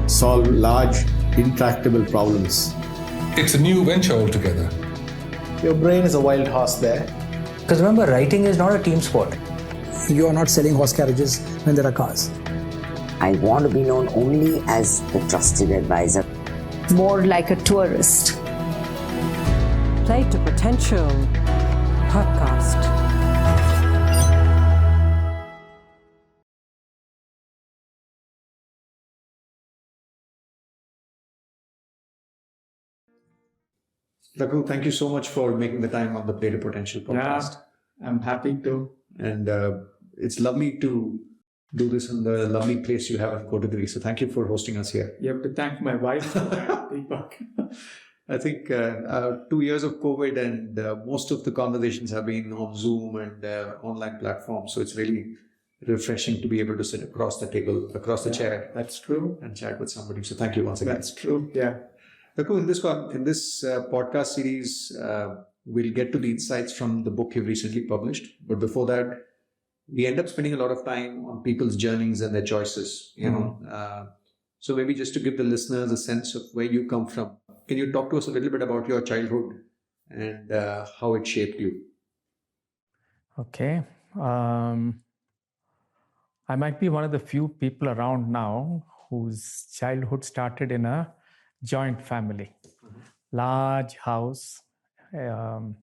solve large, intractable problems. It's a new venture altogether. Your brain is a wild horse there. Because remember, writing is not a team sport. You are not selling horse carriages when there are cars. I want to be known only as the trusted advisor. More like a tourist. Play to Potential podcast. Raghu, thank you so much for making the time on the Play to Potential podcast. Yeah, I'm happy to. And it's lovely to do this in the lovely place you have in Kotagiri. So thank you for hosting us here. You have to thank my wife for that, Deepak. I think 2 years of COVID and most of the conversations have been on Zoom and online platforms. So it's really refreshing to be able to sit across the table, across the chair. That's true. And chat with somebody. So thank you once again. That's true, yeah. Raghu, in this podcast series, we'll get to the insights from the book you've recently published. But before that, we end up spending a lot of time on people's journeys and their choices. So maybe just to give the listeners a sense of where you come from, can you talk to us a little bit about your childhood and how it shaped you? Okay. I might be one of the few people around now whose childhood started in a joint family, large house. And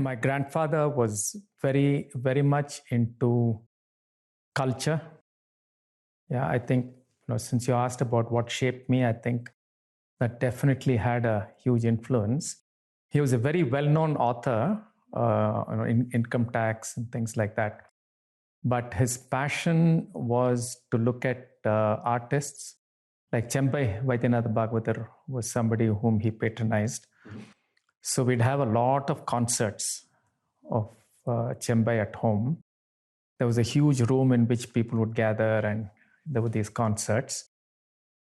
my grandfather was very, very much into culture. Yeah, I think, since you asked about what shaped me, I think that definitely had a huge influence. He was a very well-known author in income tax and things like that. But his passion was to look at artists. Like Chembai Vaidyanatha Bhagavatar was somebody whom he patronized. So we'd have a lot of concerts of Chembai at home. There was a huge room in which people would gather and there were these concerts.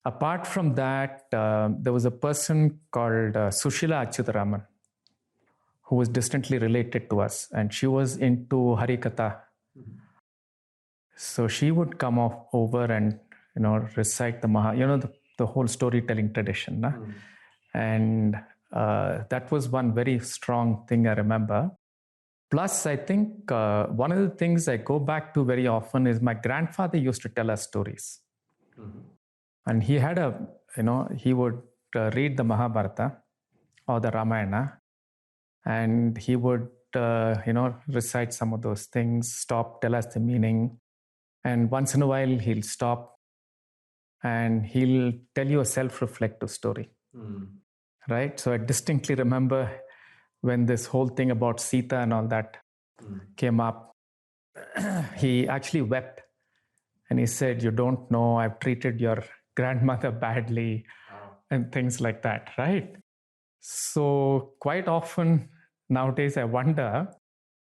Apart from that, there was a person called Sushila Achyutaraman who was distantly related to us, and she was into Harikatha. So she would come over and recite the the whole storytelling tradition. And that was one very strong thing I remember. Plus, I think one of the things I go back to very often is my grandfather used to tell us stories. And he had he would read the Mahabharata or the Ramayana, and he would, recite some of those things, stop, tell us the meaning. And once in a while, he'll stop and he'll tell you a self-reflective story. Right? So I distinctly remember when this whole thing about Sita and all that came up, he actually wept. And he said, "You don't know, I've treated your grandmother badly," and things like that, right? So quite often nowadays I wonder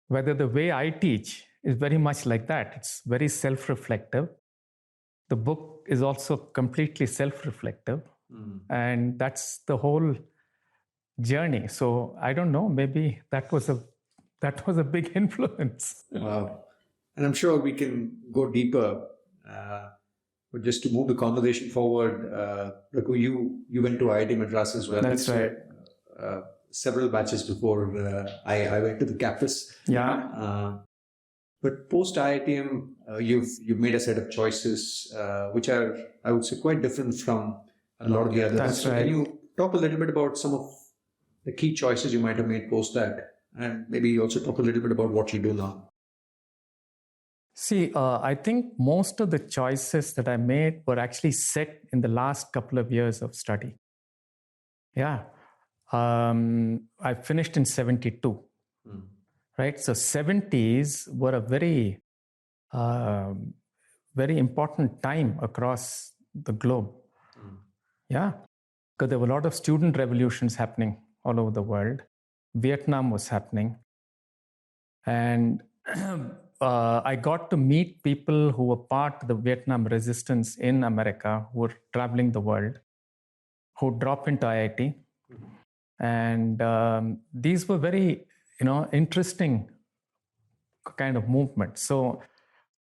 whether the way I teach is very much like that. It's very self-reflective. The book is also completely self-reflective. And that's the whole journey. So I don't know, maybe that was a big influence. Wow. And I'm sure we can go deeper. But just to move the conversation forward, Raghu, you went to IIT Madras as well. That's right. Several batches before I went to the campus. Yeah. But post IITM, you've made a set of choices which are, I would say, quite different from a lot of the others. That's so right. Can you talk a little bit about some of the key choices you might have made post that, and maybe also talk a little bit about what you do now? See, I think most of the choices that I made were actually set in the last couple of years of study. Yeah. I finished in 72. Right? So 70s were a very, very important time across the globe. Yeah. Because there were a lot of student revolutions happening all over the world. Vietnam was happening. And I got to meet people who were part of the Vietnam resistance in America, who were traveling the world, who dropped into IIT. And these were very, interesting kind of movements. So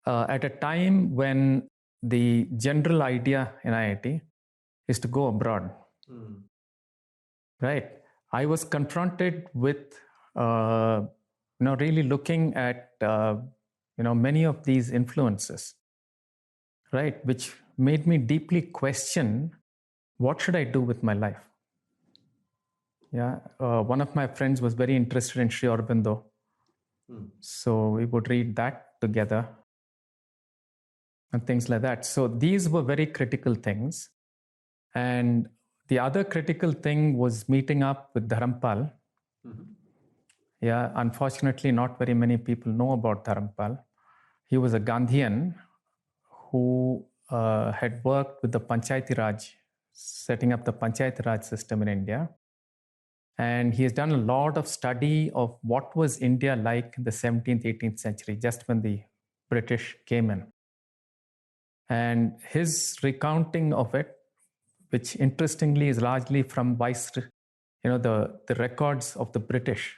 at a time when the general idea in IIT is to go abroad. Right. I was confronted with, really looking at, many of these influences, right, which made me deeply question what should I do with my life. Yeah, one of my friends was very interested in Sri Aurobindo, so we would read that together and things like that. So these were very critical things. And the other critical thing was meeting up with Dharampal. Yeah, unfortunately, not very many people know about Dharampal. He was a Gandhian who had worked with the Panchayati Raj, setting up the Panchayati Raj system in India. And he has done a lot of study of what was India like in the 17th, 18th century, just when the British came in. And his recounting of it, which interestingly is largely from the records of the British,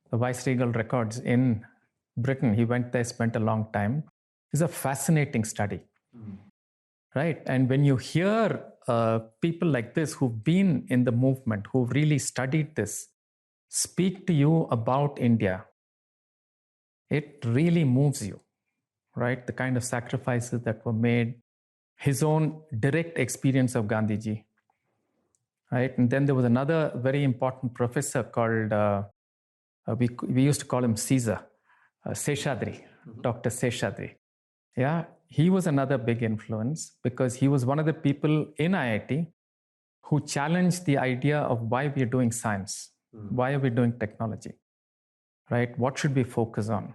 the viceregal records in Britain. He went there, spent a long time. It's a fascinating study, right? And when you hear people like this who've been in the movement, who've really studied this, speak to you about India, it really moves you, right? The kind of sacrifices that were made, his own direct experience of Gandhiji, right? And then there was another very important professor called, we used to call him Caesar, Seshadri, Dr. Seshadri. Yeah, he was another big influence because he was one of the people in IIT who challenged the idea of why we are doing science, why are we doing technology, right? What should we focus on?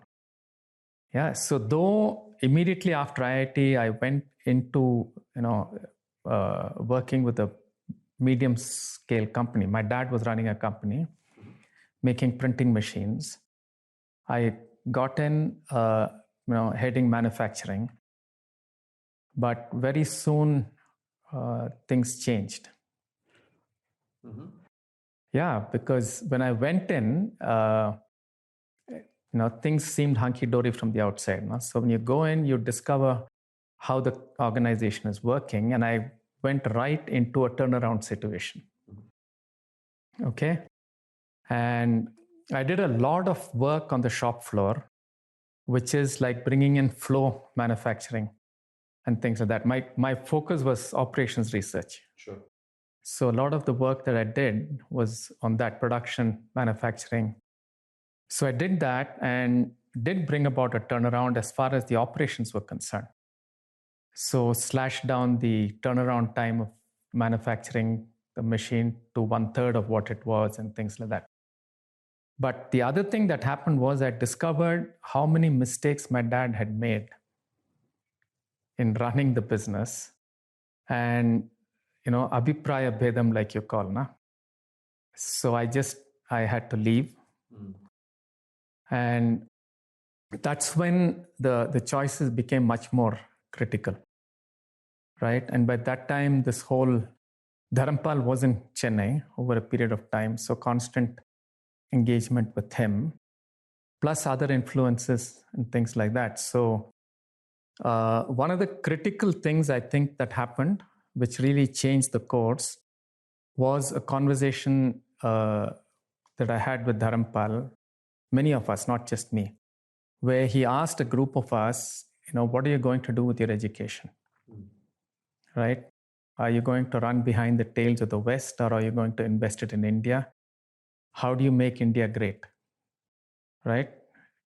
Yeah, so though immediately after IIT, I went into, working with a medium scale company. My dad was running a company making printing machines. I got in, heading manufacturing, but very soon things changed. Yeah, because when I went in, things seemed hunky-dory from the outside. No? So when you go in, you discover how the organization is working. And I went right into a turnaround situation. Okay. And I did a lot of work on the shop floor, which is like bringing in flow manufacturing and things like that. My focus was operations research. Sure. So a lot of the work that I did was on that production manufacturing. So I did that and did bring about a turnaround as far as the operations were concerned. So slashed down the turnaround time of manufacturing the machine to 1/3 of what it was and things like that. But the other thing that happened was I discovered how many mistakes my dad had made in running the business. And, abhipraya bhedam, like you call, na? So I had to leave. And that's when the choices became much more critical, right? And by that time, this whole Dharampal was in Chennai over a period of time, so constant engagement with him, plus other influences and things like that. So one of the critical things I think that happened, which really changed the course, was a conversation that I had with Dharampal, many of us, not just me, where he asked a group of us, what are you going to do with your education? Right? Are you going to run behind the tails of the West, or are you going to invest it in India? How do you make India great? Right?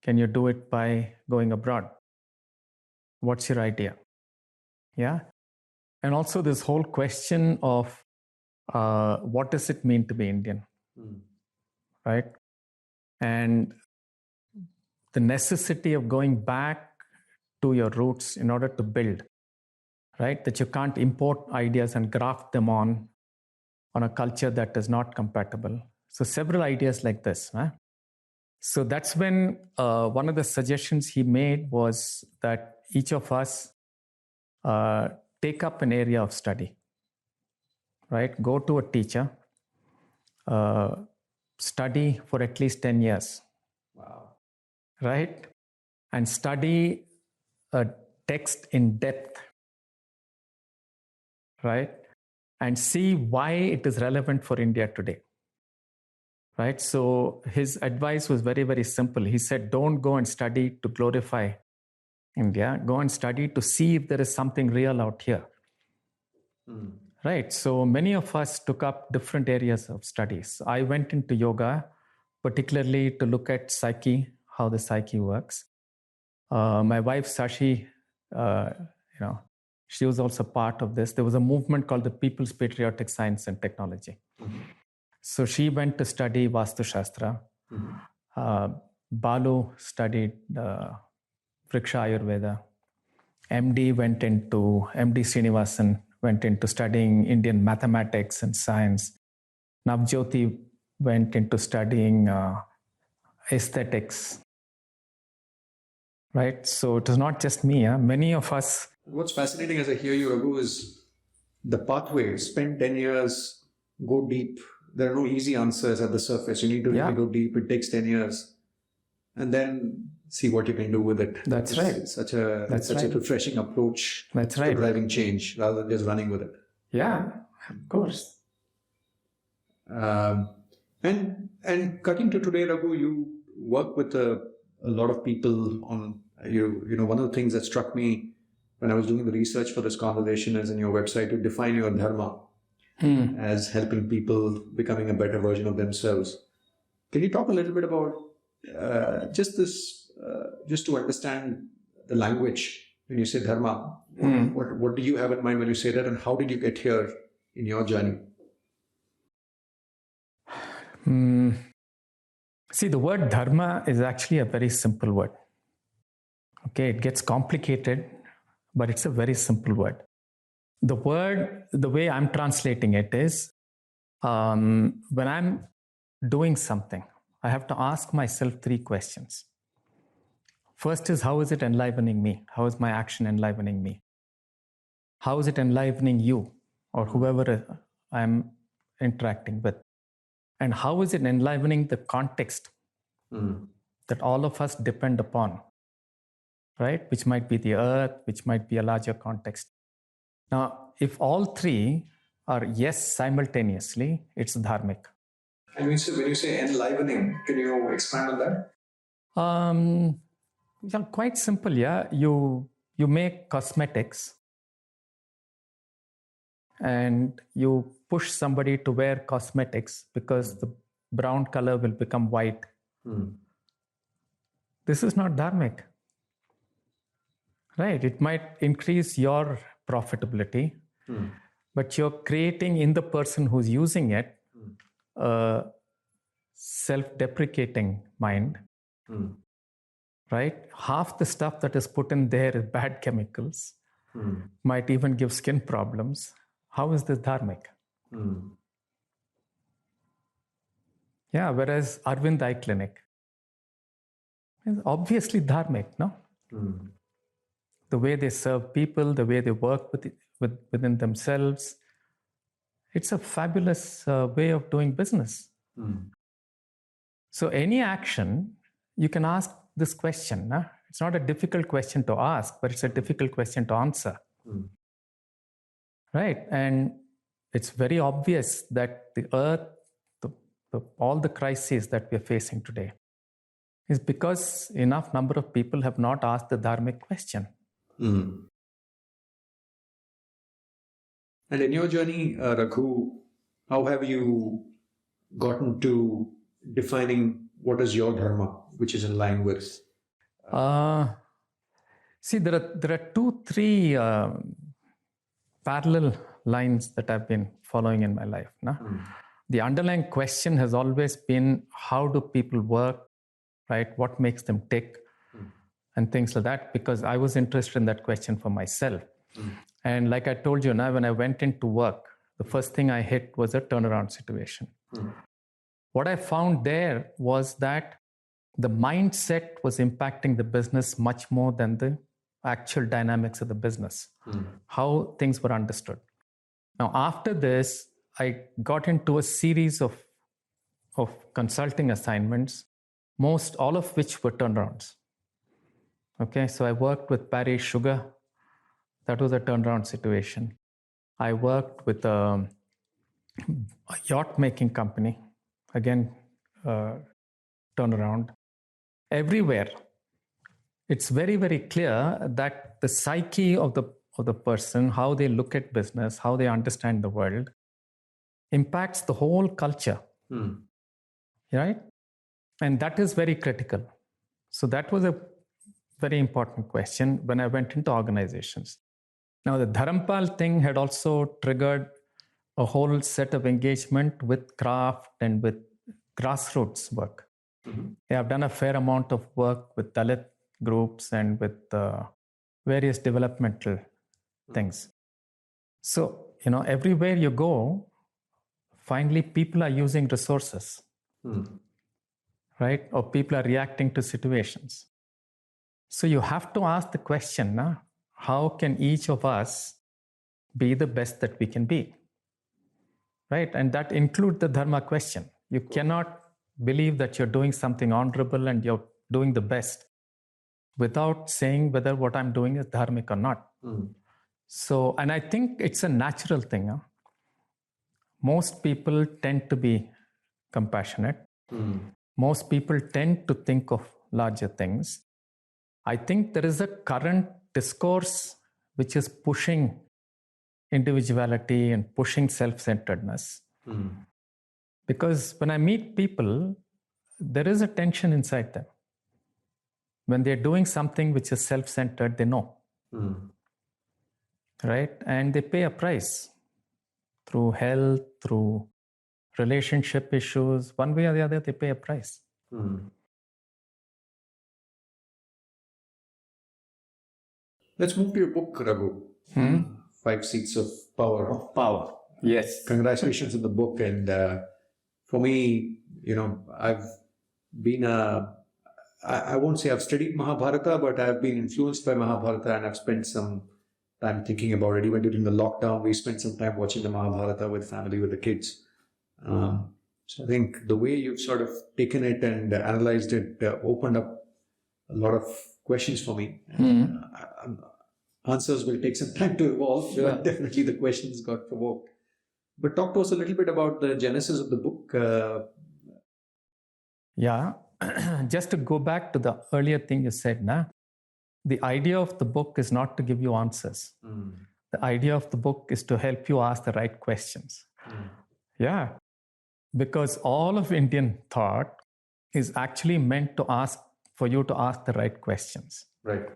Can you do it by going abroad? What's your idea? Yeah. And also this whole question of what does it mean to be Indian? Right? And the necessity of going back to your roots in order to build, right? That you can't import ideas and graft them on a culture that is not compatible. So several ideas like this. Huh? So that's when one of the suggestions he made was that each of us take up an area of study, right? Go to a teacher, study for at least 10 years. Wow. Right? And study a text in depth right? And see why it is relevant for India today, right? So his advice was very, very simple. He said, don't go and study to glorify India. Go and study to see if there is something real out here. Right. So many of us took up different areas of studies. I went into yoga, particularly to look at psyche, how the psyche works. My wife, Sashi, she was also part of this. There was a movement called the People's Patriotic Science and Technology. So she went to study Vastu Shastra. Balu studied Vriksha Ayurveda. MD Srinivasan went into studying Indian mathematics and science. Navjyoti went into studying aesthetics. Right? So it was not just me. Many of us. What's fascinating as I hear you, Raghu, is the pathway. Spend 10 years, go deep. There are no easy answers at the surface. You need to really go deep. It takes 10 years. And then see what you can do with it. That's right. It's such a refreshing approach to driving change rather than just running with it. Yeah, of course. And cutting to today, Raghu, you work with a lot of people on, one of the things that struck me when I was doing the research for this conversation is in your website, you define your dharma as helping people becoming a better version of themselves. Can you talk a little bit about just to understand the language when you say dharma? What do you have in mind when you say that, and how did you get here in your journey? See, the word dharma is actually a very simple word. Okay, it gets complicated, but it's a very simple word. The word, the way I'm translating it is, when I'm doing something, I have to ask myself 3 questions. First is, how is it enlivening me? How is my action enlivening me? How is it enlivening you or whoever I'm interacting with? And how is it enlivening the context that all of us depend upon, right? Which might be the earth, which might be a larger context. Now, if all 3 are yes simultaneously, it's dharmic. And when you say enlivening, can you expand on that? Quite simple, yeah. You make cosmetics and you push somebody to wear cosmetics because the brown color will become white. This is not dharmic. Right? It might increase your profitability, but you're creating in the person who's using it a self-deprecating mind. Right? Half the stuff that is put in there is bad chemicals, might even give skin problems. How is this dharmic? Yeah, whereas Arvind Eye Clinic is obviously dharmic, no? The way they serve people, the way they work within themselves, it's a fabulous way of doing business. So any action, you can ask this question. It's not a difficult question to ask, but it's a difficult question to answer. Right? And it's very obvious that the earth, all the crises that we're facing today is because enough number of people have not asked the dharmic question. And in your journey, Raghu, how have you gotten to defining what is your dharma, which is in line with? See, there are 2-3 parallel lines that I've been following in my life. The underlying question has always been, how do people work, right? What makes them tick and things like that, because I was interested in that question for myself. And like I told you, when I went into work, the first thing I hit was a turnaround situation. What I found there was that the mindset was impacting the business much more than the actual dynamics of the business, how things were understood. Now, after this, I got into a series of consulting assignments, all of which were turnarounds. Okay, so I worked with Paris Sugar. That was a turnaround situation. I worked with a yacht making company. Again, turnaround. Everywhere, it's very, very clear that the psyche of the person, how they look at business, how they understand the world, impacts the whole culture. Right? And that is very critical. So that was a very important question when I went into organizations. Now, the Dharampal thing had also triggered a whole set of engagement with craft and with grassroots work. Yeah, I've done a fair amount of work with Dalit groups and with various developmental things. So, everywhere you go, finally people are using resources, right? Or people are reacting to situations. So you have to ask the question, how can each of us be the best that we can be? Right? And that includes the dharma question. You cannot believe that you're doing something honorable and you're doing the best without saying whether what I'm doing is dharmic or not. So, and I think it's a natural thing. Most people tend to be compassionate. Most people tend to think of larger things. I think there is a current discourse which is pushing individuality and pushing self-centeredness. Because when I meet people, there is a tension inside them. When they're doing something which is self-centered, they know. Right? And they pay a price through health, through relationship issues. One way or the other, they pay a price. Let's move to your book, Raghu. 5 Seats of Power. Power. Yes. Congratulations on the book. And for me, I've been I won't say I've studied Mahabharata, but I've been influenced by Mahabharata, and I've spent some time thinking about it. Even during the lockdown, we spent some time watching the Mahabharata with family, with the kids. So I think the way you've sort of taken it and analyzed it opened up a lot of questions for me. Answers will take some time to evolve, but definitely the questions got provoked. But talk to us a little bit about the genesis of the book. Yeah, just to go back to the earlier thing you said, the idea of the book is not to give you answers. The idea of the book is to help you ask the right questions. Yeah, because all of Indian thought is actually meant to ask for you to ask the right questions. Right.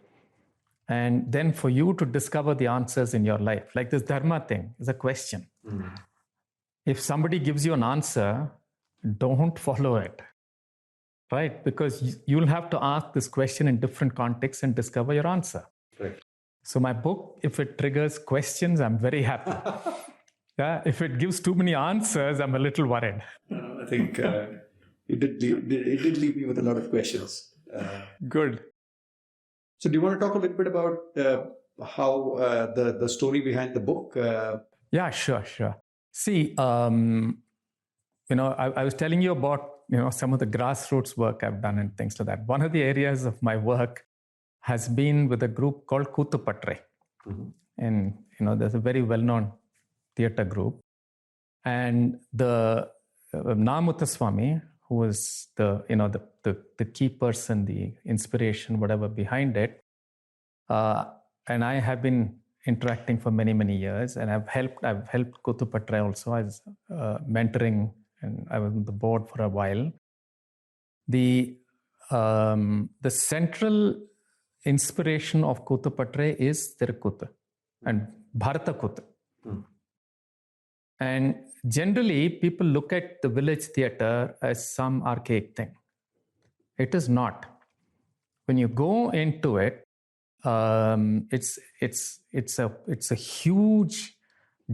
And then for you to discover the answers in your life. Like this dharma thing is a question. If somebody gives you an answer, don't follow it. Right? Because you'll have to ask this question in different contexts and discover your answer. Right. So my book, if it triggers questions, I'm very happy. Yeah, if it gives too many answers, I'm a little worried. I think it did leave me with a lot of questions. Good. So do you want to talk a little bit about how the story behind the book? Yeah, sure. See, I was telling you about some of the grassroots work I've done and things like that. One of the areas of my work has been with a group called Koothupatre. And there's a very well-known theater group. And the Namuthaswamy, who was the key person, the inspiration, whatever behind it, and I have been interacting for many, many years, and I've helped Koothupatre also as mentoring, and I was on the board for a while. The central inspiration of Koothupatre is Tirukuthu and Bharata Kuthu. And generally, people look at the village theater as some archaic thing. It is not. When you go into it, it's a huge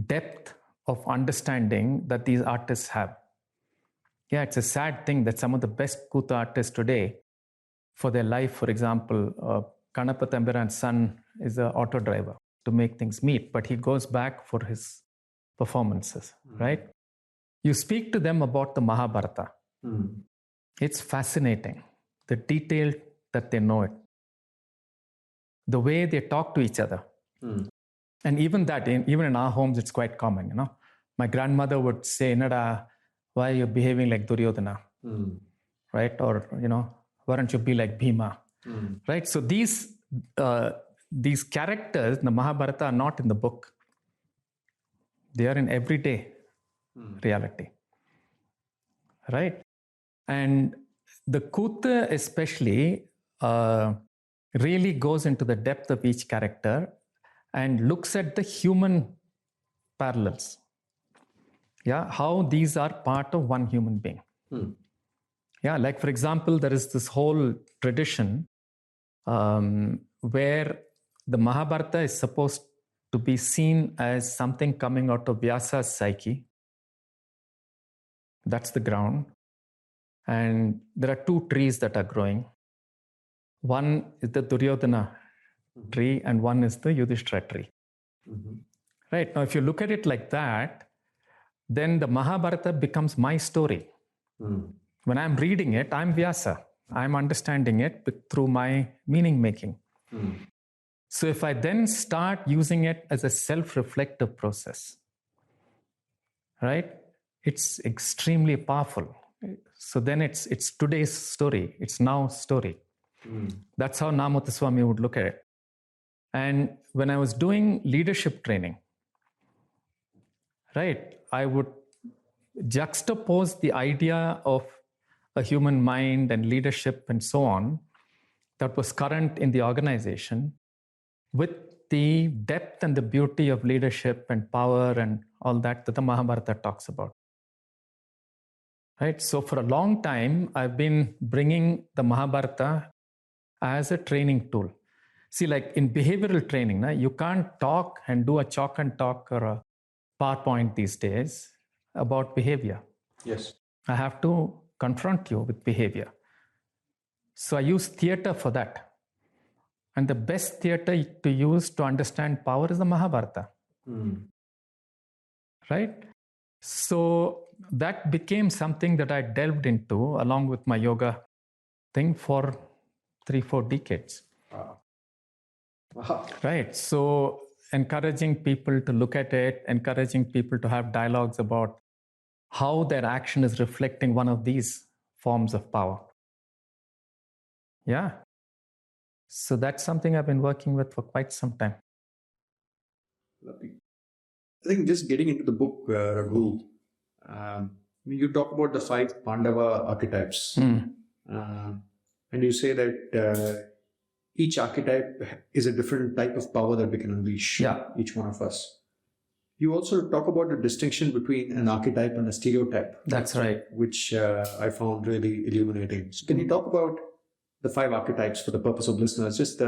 depth of understanding that these artists have. Yeah, it's a sad thing that some of the best Kuthu artists today, for their life, for example, Kanapa Thambiran's son is an auto driver to make things meet, but he goes back for his performances, right? You speak to them about the Mahabharata. It's fascinating, the detail that they know it, the way they talk to each other. And even that, even in our homes, it's quite common, you know. My grandmother would say, Nada, why are you behaving like Duryodhana? Right? Or, you know, why don't you be like Bhima? Right? So these characters in the Mahabharata are not in the book. They are in everyday reality. Right? And the Kutha especially really goes into the depth of each character and looks at the human parallels. Yeah, how these are part of one human being. Yeah, like for example, there is this whole tradition where the Mahabharata is supposed to be seen as something coming out of Vyasa's psyche. That's the ground. And there are two trees that are growing. One is the Duryodhana tree and one is the Yudhishthira tree. Right, now if you look at it like that, then the Mahabharata becomes my story. When I'm reading it, I'm Vyasa. I'm understanding it through my meaning making. So if I then start using it as a self-reflective process, right, it's extremely powerful. So then it's today's story. It's now story. That's how Namotha Swami would look at it. And when I was doing leadership training, right, I would juxtapose the idea of a human mind and leadership and so on that was current in the organization with the depth and the beauty of leadership and power and all that the Mahabharata talks about. Right? So for a long time, I've been bringing the Mahabharata as a training tool. See, like in behavioral training, you can't talk and do a chalk and talk or a PowerPoint these days about behavior. Yes. I have to confront you with behavior. So I use theater for that. And the best theater to use to understand power is the Mahabharata. Right? So that became something that I delved into along with my yoga thing for 3-4 decades. Right. So encouraging people to look at it, encouraging people to have dialogues about how their action is reflecting one of these forms of power. Yeah. So that's something I've been working with for quite some time. Lovely. I think just getting into the book, Raghu, you talk about the 5 Pandava archetypes. And you say that each archetype is a different type of power that we can unleash, each one of us. You also talk about the distinction between an archetype and a stereotype. That's right. Which I found really illuminating. So can you talk about the 5 archetypes for the purpose of listeners? Just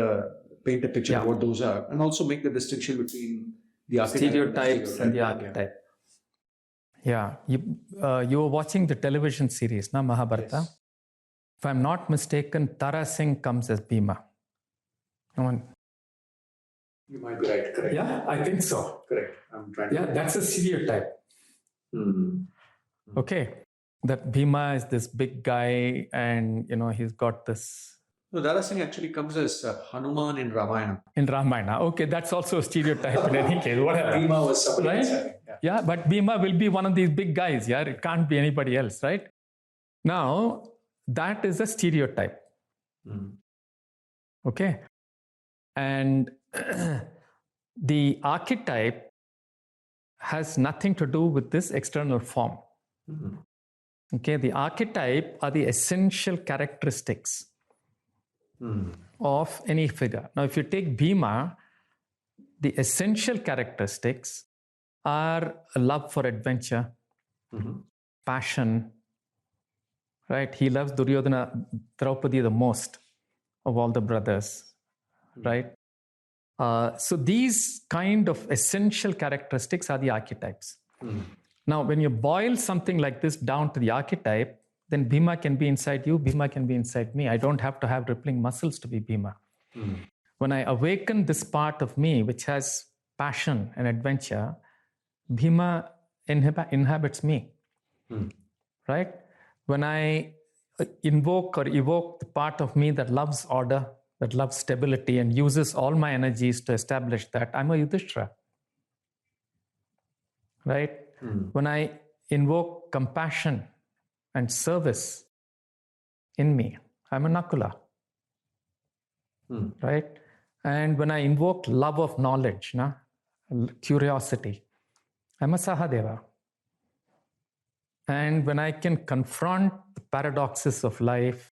paint a picture of what those are, and also make the distinction between the archetype stereotypes and the archetype. Yeah. You were watching the television series, Mahabharata. Yes. If I'm not mistaken, Tara Singh comes as Bhima. You might be right. Correct. Yeah, I think so. Correct. I'm trying to. Yeah, that's a stereotype. Okay. That Bhima is this big guy and, he's got this. No, Tara Singh actually comes as Hanuman in Ramayana. In Ramayana. Okay, that's also a stereotype in any case. Whatever. Bhima was somebody else, I think. Yeah, but Bhima will be one of these big guys. Yeah, it can't be anybody else, right? Now, that is a stereotype. Okay. And the archetype has nothing to do with this external form. Okay, the archetype are the essential characteristics of any figure. Now, if you take Bhima, the essential characteristics are a love for adventure, passion, right? He loves Duryodhana, Draupadi the most of all the brothers, right? So these kind of essential characteristics are the archetypes. Now, when you boil something like this down to the archetype, then Bhima can be inside you, Bhima can be inside me. I don't have to have rippling muscles to be Bhima. When I awaken this part of me, which has passion and adventure, Bhima inhabits me, right? When I invoke or evoke the part of me that loves order, that loves stability and uses all my energies to establish that, I'm a Yudhishthira. right? When I invoke compassion and service in me, I'm a Nakula, right? And when I invoke love of knowledge, curiosity, I'm a Sahadeva. And when I can confront the paradoxes of life,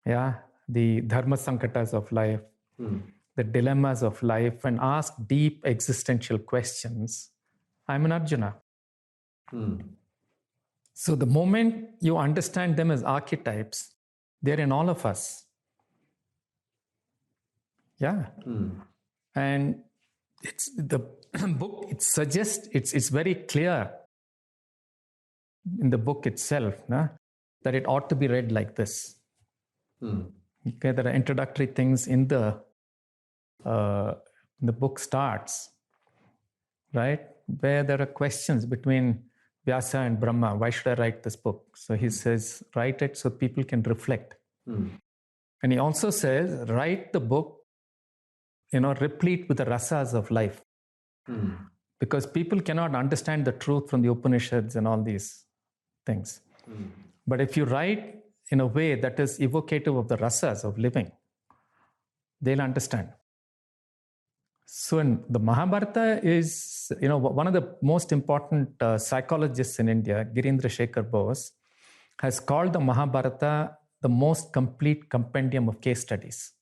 the dharma sankatas of life, the dilemmas of life, and ask deep existential questions, I'm an Arjuna. So the moment you understand them as archetypes, they're in all of us. Yeah. And it's the book, it suggests, it's very clear in the book itself that it ought to be read like this. Okay, there are introductory things in the book starts, right? Where there are questions between Vyasa and Brahma. Why should I write this book? So he says, write it so people can reflect. And he also says, write the book, replete with the rasas of life. Because people cannot understand the truth from the Upanishads and all these things. But if you write in a way that is evocative of the rasas of living, they'll understand. So in the Mahabharata is, one of the most important psychologists in India, Girindra Shekhar Bose, has called the Mahabharata the most complete compendium of case studies.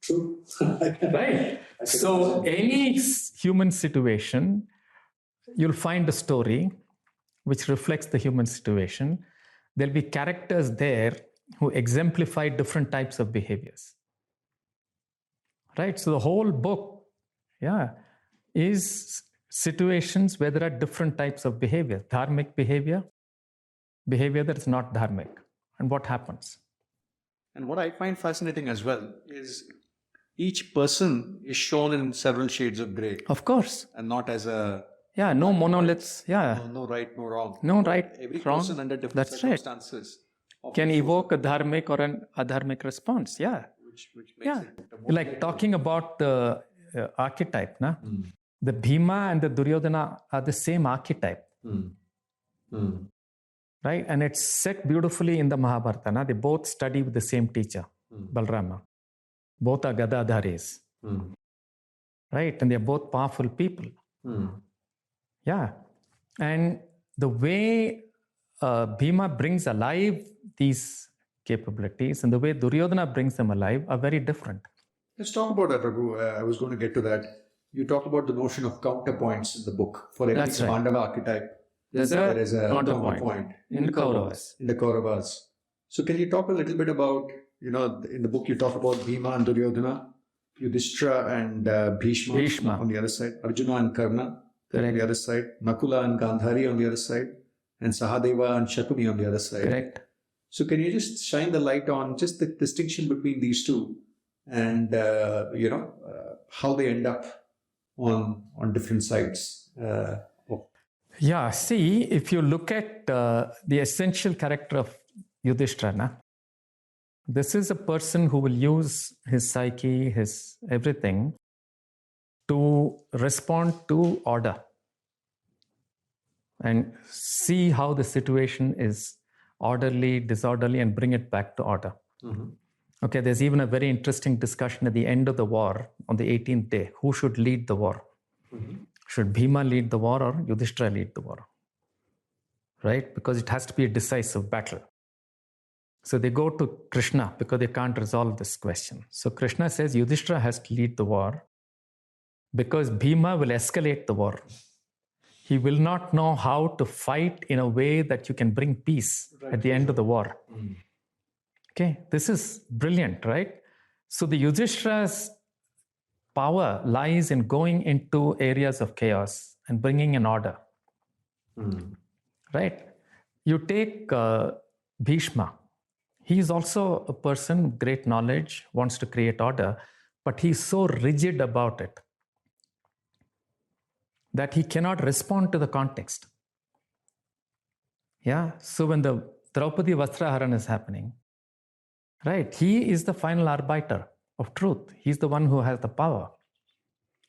True. Right. So any human situation, you'll find a story which reflects the human situation. There'll be characters there who exemplify different types of behaviors. Right. So the whole book, is situations where there are different types of behavior. Dharmic behavior that is not dharmic. And what happens? And what I find fascinating as well is each person is shown in several shades of grey. Of course. And not as a... no monoliths. No right, no wrong. No right, Every wrong. person under different That's circumstances can evoke a dharmic or an adharmic response. Which makes it like talking about the archetype, the Bhima and the Duryodhana are the same archetype. Right? And it's set beautifully in the Mahabharata. They both study with the same teacher, Balrama. Both are Gadadharis. Right? And they're both powerful people. And the way Bhima brings alive these capabilities and the way Duryodhana brings them alive are very different. Let's talk about that, Raghu. I was going to get to that. You talk about the notion of counterpoints in the book. For every Pandava archetype, there is a counterpoint in the Kauravas. In the Kauravas. So can you talk a little bit about, in the book you talk about Bhima and Duryodhana, Yudhishthira and Bhishma on the other side, Arjuna and Karna on the other side, Nakula and Gandhari on the other side, and Sahadeva and Shakuni on the other side. Correct. So can you just shine the light on just the distinction between these two and, how they end up on different sides? See, if you look at the essential character of Yudhishthira, this is a person who will use his psyche, his everything to respond to order and see how the situation is orderly, disorderly, and bring it back to order. Okay, there's even a very interesting discussion at the end of the war on the 18th day. Who should lead the war? Should Bhima lead the war or Yudhishthira lead the war? Right? Because it has to be a decisive battle. So they go to Krishna because they can't resolve this question. So Krishna says Yudhishthira has to lead the war because Bhima will escalate the war. He will not know how to fight in a way that you can bring peace at the end of the war. Okay, this is brilliant, right? So the Yudhishthira's power lies in going into areas of chaos and bringing an order. Right? You take Bhishma. He is also a person of great knowledge, wants to create order, but he's so rigid about it that he cannot respond to the context. So when the Draupadi Vastraharan is happening, right, he is the final arbiter of truth. He's the one who has the power.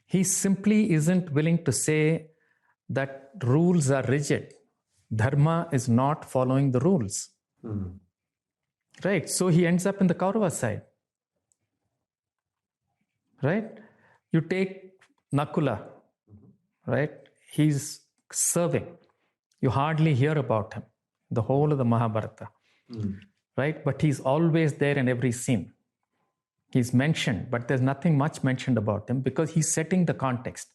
He simply isn't willing to say that rules are rigid. Dharma is not following the rules. Right? So he ends up in the Kaurava side. Right? You take Nakula, right? He's serving. You hardly hear about him, the whole of the Mahabharata. Right? But he's always there in every scene. He's mentioned, but there's nothing much mentioned about him because he's setting the context.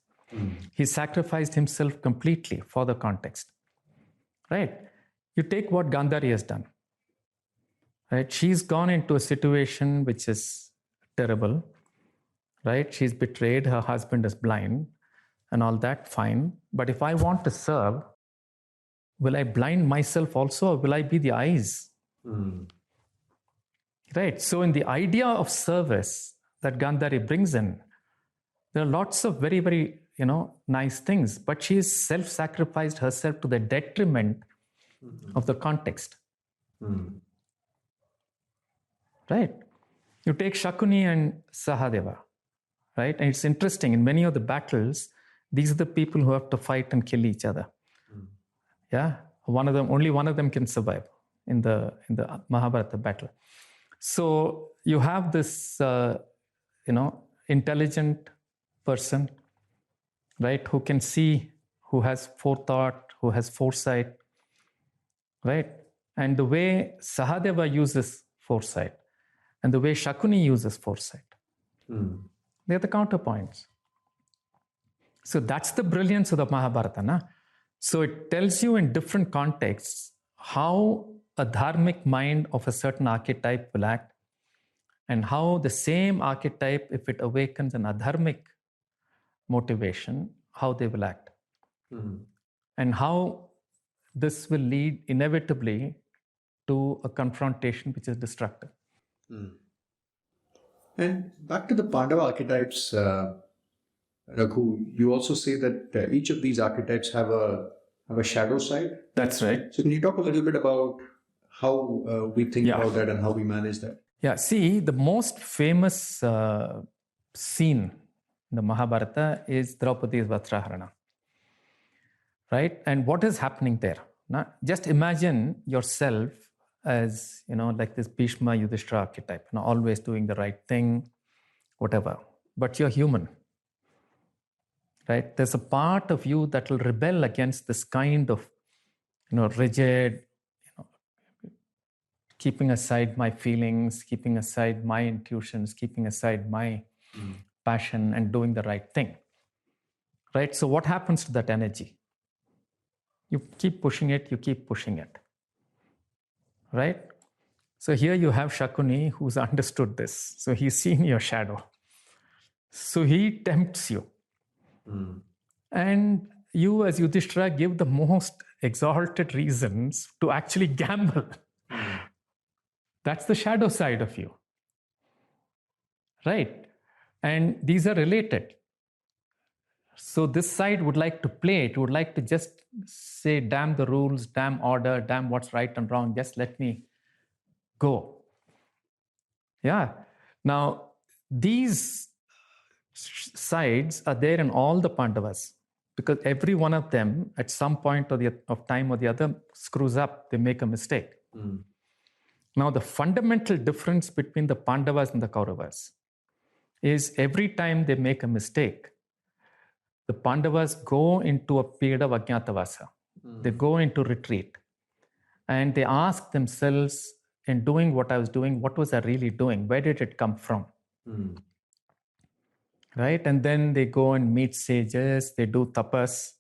He sacrificed himself completely for the context. Right? You take what Gandhari has done. Right? She's gone into a situation which is terrible. Right? She's betrayed, her husband is blind and all that, fine. But if I want to serve, will I blind myself also, or will I be the eyes? Right? So in the idea of service that Gandhari brings in, there are lots of very, very, nice things, but she has self-sacrificed herself to the detriment of the context. Right? You take Shakuni and Sahadeva, right? And it's interesting, in many of the battles, these are the people who have to fight and kill each other. Yeah? Only one of them can survive in the Mahabharata battle. So you have this, intelligent person, right, who can see, who has forethought, who has foresight, right? And the way Sahadeva uses foresight and the way Shakuni uses foresight, they're the counterpoints. So that's the brilliance of the Mahabharata. Na? So it tells you in different contexts how a dharmic mind of a certain archetype will act, and how the same archetype, if it awakens an adharmic motivation, how they will act. And how this will lead inevitably to a confrontation which is destructive. And back to the Pandava archetypes, Raghu, you also say that each of these archetypes have a shadow side. That's right. So can you talk a little bit about how we think about that and how we manage that? Yeah, see, the most famous scene in the Mahabharata is Draupadi's Vastraharana. Right? And what is happening there? Now, just imagine yourself as, like this Bhishma Yudhishthira archetype, always doing the right thing, whatever. But you're human. Right? There's a part of you that will rebel against this kind of, rigid, keeping aside my feelings, keeping aside my intuitions, keeping aside my passion and doing the right thing. Right? So what happens to that energy? You keep pushing it, right? So here you have Shakuni who's understood this. So he's seen your shadow. So he tempts you. And you as Yudhishthira give the most exalted reasons to actually gamble. That's the shadow side of you. Right? And these are related. So this side would like to play it, would like to just say, damn the rules, damn order, damn what's right and wrong, just let me go. Yeah. Now, these sides are there in all the Pandavas because every one of them at some point of time or the other screws up, they make a mistake. Now, the fundamental difference between the Pandavas and the Kauravas is every time they make a mistake, the Pandavas go into a period of Ajñatavasa. They go into retreat. And they ask themselves, in doing what I was doing, what was I really doing? Where did it come from? Right? And then they go and meet sages, they do tapas.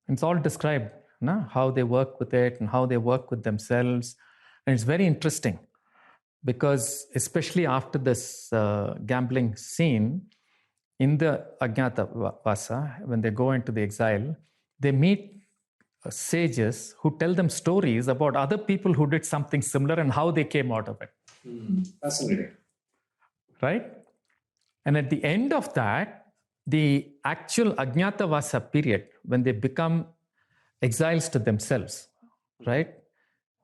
It's all described, how they work with it and how they work with themselves. And it's very interesting because especially after this gambling scene, in the Ajñatavasa, when they go into the exile, they meet sages who tell them stories about other people who did something similar and how they came out of it. Fascinating. Right? And at the end of that, the actual Ajñatavasa period, when they become exiles to themselves, right,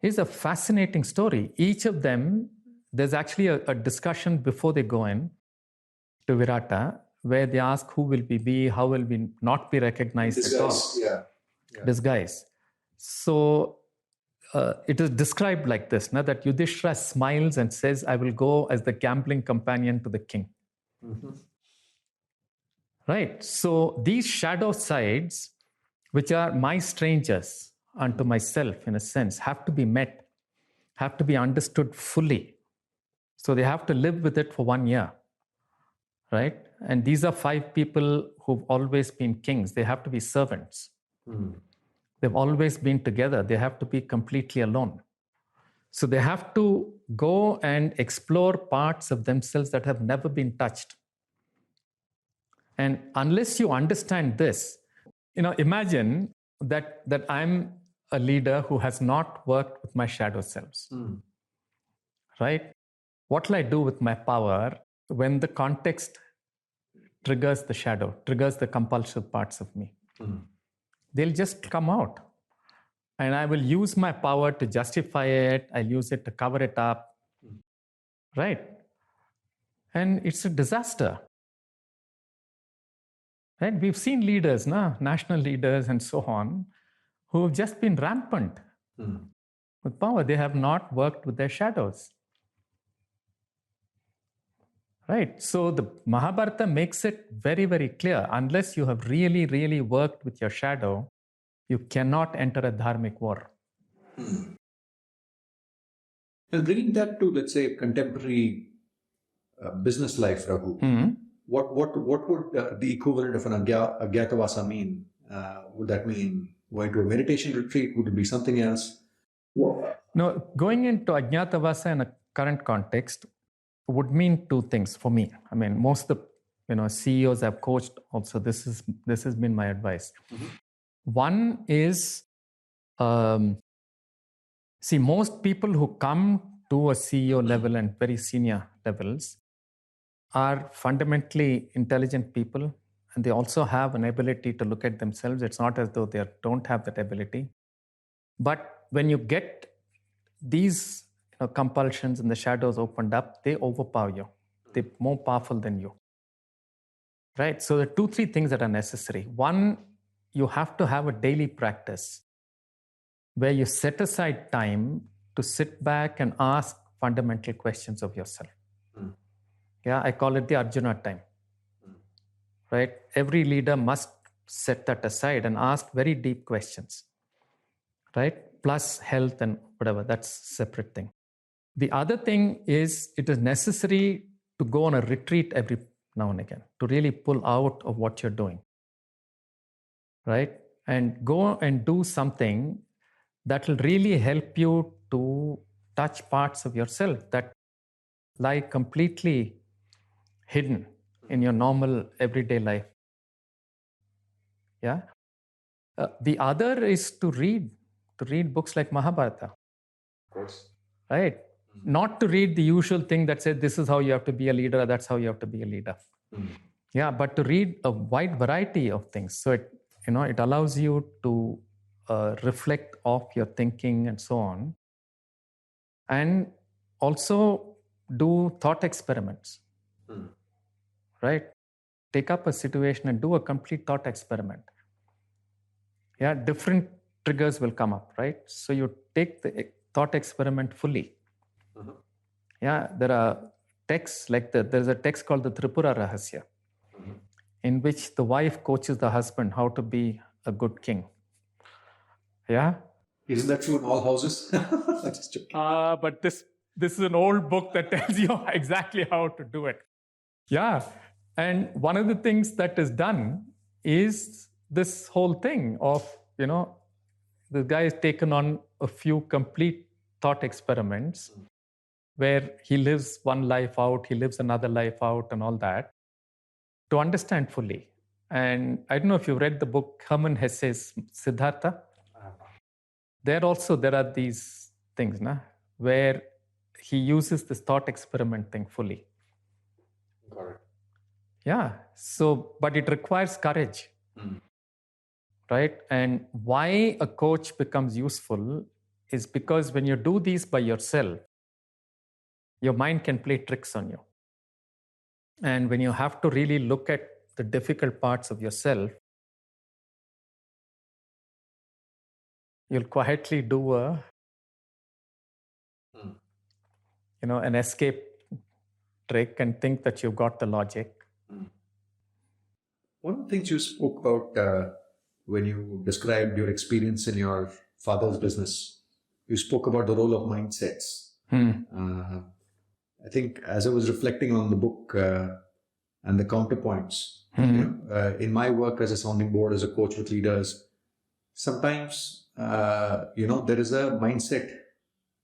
is a fascinating story. Each of them, there's actually a discussion before they go in to Virata, where they ask who will we be, how will we not be recognized at all. Disguise. So it is described like this, that Yudhishthira smiles and says, I will go as the gambling companion to the king. Right? So these shadow sides, which are my strangers unto myself, in a sense, have to be met, have to be understood fully. So they have to live with it for 1 year. Right? And these are 5 people who've always been kings. They have to be servants. They've always been together. They have to be completely alone. So they have to go and explore parts of themselves that have never been touched. And unless you understand this, imagine that I'm a leader who has not worked with my shadow selves. Right? What will I do with my power when the context triggers the shadow, triggers the compulsive parts of me? They'll just come out. And I will use my power to justify it. I'll use it to cover it up. Right? And it's a disaster. Right? We've seen leaders, national leaders and so on, who have just been rampant with power. They have not worked with their shadows. Right? So the Mahabharata makes it very, very clear. Unless you have really, really worked with your shadow, you cannot enter a dharmic war. And bringing that to, let's say, contemporary business life, Raghu, what would the equivalent of an Agyatavasa mean? Would that mean going to a meditation retreat? Would it be something else? No, going into Agyatavasa in a current context would mean 2 things for me. I mean, most of the CEOs I've coached also, this has been my advice. One is, most people who come to a CEO level and very senior levels are fundamentally intelligent people, and they also have an ability to look at themselves. It's not as though they don't have that ability. But when you get these compulsions and the shadows opened up, they overpower you. They're more powerful than you. Right? So there are 2-3 things that are necessary. One, you have to have a daily practice where you set aside time to sit back and ask fundamental questions of yourself. Yeah, I call it the Arjuna time. Right? Every leader must set that aside and ask very deep questions. Right? Plus health and whatever, that's a separate thing. The other thing is, it is necessary to go on a retreat every now and again to really pull out of what you're doing. Right? And go and do something that will really help you to touch parts of yourself that lie completely hidden in your normal everyday life. Yeah. The other is to read books like Mahabharata. Of course. Right? Not to read the usual thing that says this is how you have to be a leader, that's how you have to be a leader. Yeah, but to read a wide variety of things. So it allows you to reflect off your thinking and so on. And also do thought experiments. Right? Take up a situation and do a complete thought experiment. Yeah, different triggers will come up, right? So you take the thought experiment fully. Yeah, there are texts like there's a text called the Tripura Rahasya, in which the wife coaches the husband how to be a good king. Yeah. Isn't that true in all houses? Just joking. But this is an old book that tells you exactly how to do it. Yeah. And one of the things that is done is this whole thing of, the guy has taken on a few complete thought experiments where he lives one life out, he lives another life out and all that, to understand fully. And I don't know if you've read the book Hermann Hesse's Siddhartha. There are these things, where he uses this thought experiment thing fully. Got it. Yeah. So, but it requires courage. Right? And why a coach becomes useful is because when you do these by yourself, your mind can play tricks on you. And when you have to really look at the difficult parts of yourself, you'll quietly do an escape trick and think that you've got the logic. One of the things you spoke about when you described your experience in your father's business, you spoke about the role of mindsets. I think as I was reflecting on the book and the counterpoints, in my work as a sounding board, as a coach with leaders, sometimes, there is a mindset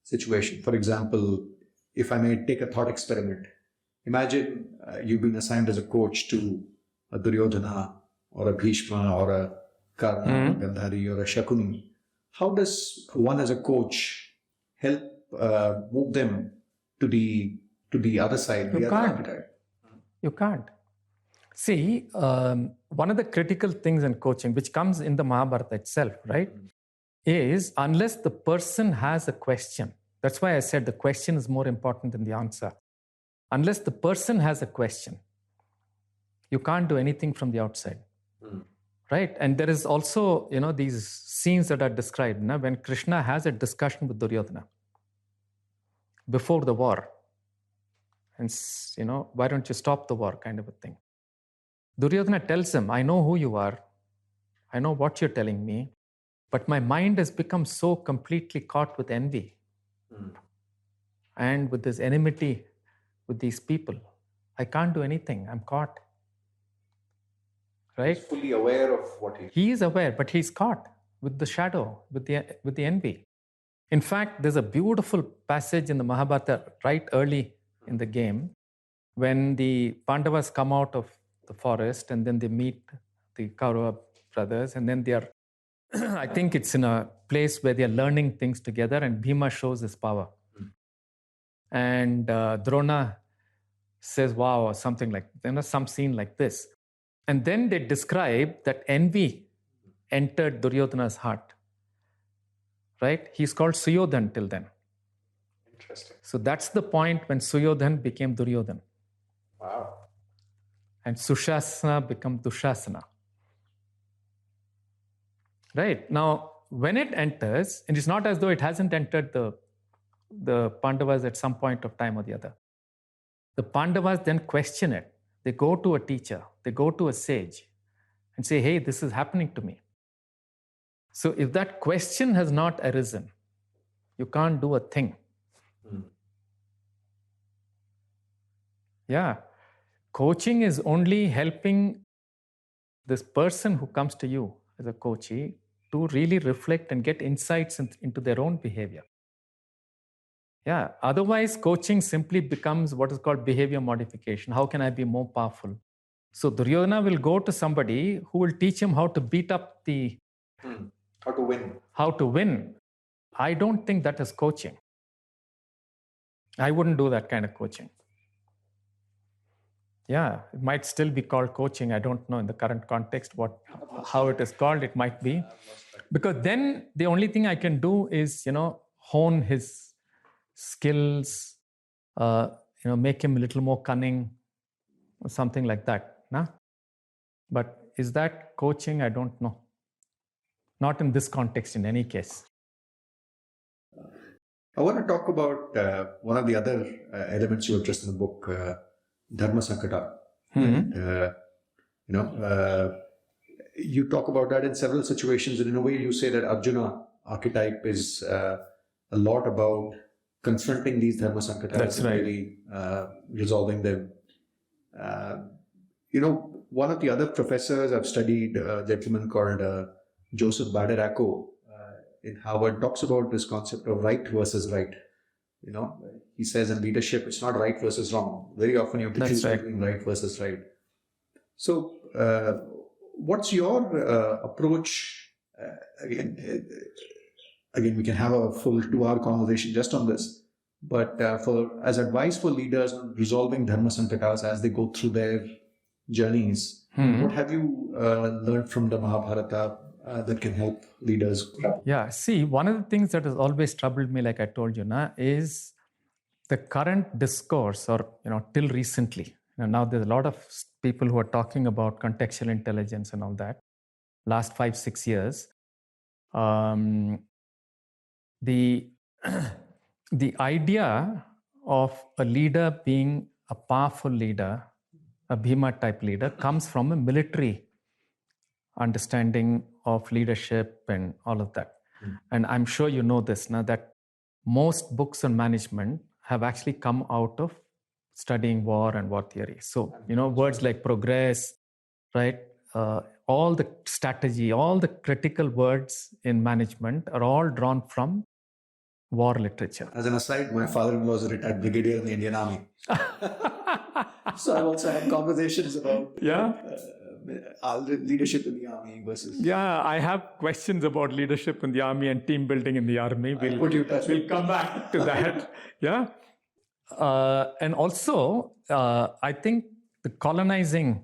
situation. For example, if I may take a thought experiment, imagine you've been assigned as a coach to a Duryodhana or a Bhishma or a Karna or a Gandhari or a Shakuni. How does one as a coach help move them to the other side? You can't. See, one of the critical things in coaching, which comes in the Mahabharata itself, right, is unless the person has a question. That's why I said the question is more important than the answer. Unless the person has a question, you can't do anything from the outside. Right? And there is also, these scenes that are described when Krishna has a discussion with Duryodhana before the war. And, why don't you stop the war kind of a thing. Duryodhana tells him, I know who you are. I know what you're telling me. But my mind has become so completely caught with envy and with this enmity with these people. I can't do anything. I'm caught. Right? He's fully aware of what he is aware, but he's caught with the shadow, with the envy. In fact, there's a beautiful passage in the Mahabharata right early in the game when the Pandavas come out of the forest and then they meet the Kaurava brothers, and then they are, I think it's in a place where they're learning things together, and Bhima shows his power. And Drona says, wow, or something like, some scene like this. And then they describe that envy entered Duryodhana's heart. Right? He's called Suyodhan till then. Interesting. So that's the point when Suyodhan became Duryodhan. Wow. And Sushasana became Dushasana. Right? Now, when it enters, and it's not as though it hasn't entered the Pandavas at some point of time or the other. The Pandavas then question it. They go to a teacher, they go to a sage and say, hey, this is happening to me. So if that question has not arisen, you can't do a thing. Yeah. Coaching is only helping this person who comes to you as a coachee to really reflect and get insights into their own behavior. Yeah. Otherwise, coaching simply becomes what is called behavior modification. How can I be more powerful? So Duryodhana will go to somebody who will teach him how to beat up How to win. How to win. I don't think that is coaching. I wouldn't do that kind of coaching. Yeah, it might still be called coaching. I don't know in the current context how it is called. It might be. Because then the only thing I can do is, hone his skills, make him a little more cunning, or something like that. Nah? But is that coaching? I don't know. Not in this context, in any case. I want to talk about one of the other elements you address in the book, Dharma Sankata. You talk about that in several situations, and in a way you say that Arjuna archetype is a lot about confronting these Dharma Sankatas. That's and right. Really resolving them. One of the other professors I've studied, a gentleman called Joseph Badaracco in Harvard, talks about this concept of right versus right. He says in leadership, it's not right versus wrong. Very often you have to choose between right versus right. So, what's your approach? Again, we can have a full 2-hour conversation just on this. But as advice for leaders on resolving Dharma Sankatas as they go through their journeys, what have you learned from the Mahabharata that can help leaders? Yeah, see, one of the things that has always troubled me, like I told you, is the current discourse, or till recently, Now there's a lot of people who are talking about contextual intelligence and all that. Last 5-6 years, the the idea of a leader being a powerful leader, a Bhima type leader, comes from a military understanding of leadership and all of that. And I'm sure you know this now, that most books on management have actually come out of studying war and war theory. So, words like progress, right? All the strategy, all the critical words in management are all drawn from war literature. As an aside, my father-in-law is a retired brigadier in the Indian Army. So I've also had conversations about leadership in the army versus... Yeah, I have questions about leadership in the army and team building in the army. We'll come back to that. Yeah. And also, I think the colonizing,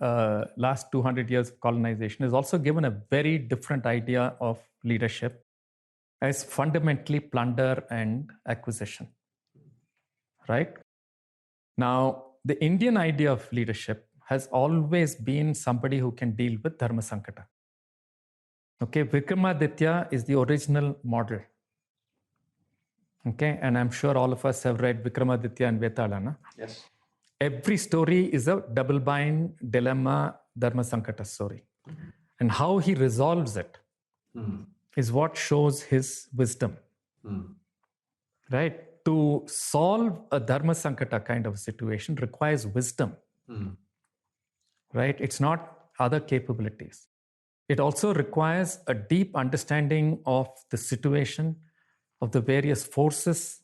last 200 years of colonization has also given a very different idea of leadership as fundamentally plunder and acquisition. Right? Now, the Indian idea of leadership has always been somebody who can deal with Dharma Sankata. Okay, Vikramaditya is the original model. Okay, and I'm sure all of us have read Vikramaditya and Vetala. Na? Yes. Every story is a double bind dilemma Dharma Sankata story. And how he resolves it is what shows his wisdom. Right? To solve a Dharma Sankata kind of situation requires wisdom. Right? It's not other capabilities. It also requires a deep understanding of the situation, of the various forces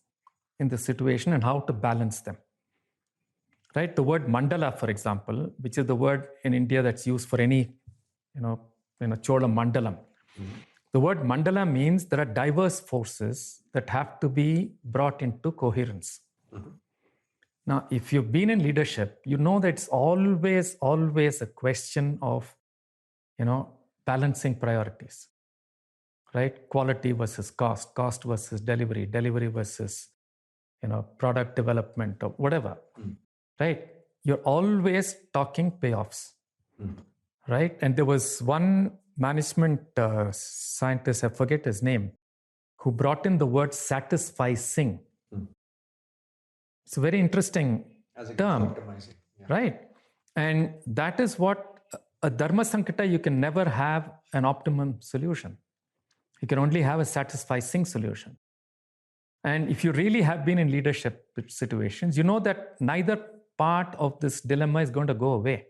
in the situation and how to balance them. Right? The word mandala, for example, which is the word in India that's used for any, Chola Mandalam. The word mandala means there are diverse forces that have to be brought into coherence. Now, if you've been in leadership, you know that it's always a question of, balancing priorities, right? Quality versus cost versus delivery versus, product development or whatever, right? You're always talking payoffs, right? And there was one management scientist, I forget his name, who brought in the word satisficing. It's a very interesting term, right? And that is what a Dharma Sankata, you can never have an optimum solution. You can only have a satisficing solution. And if you really have been in leadership situations, you know that neither part of this dilemma is going to go away.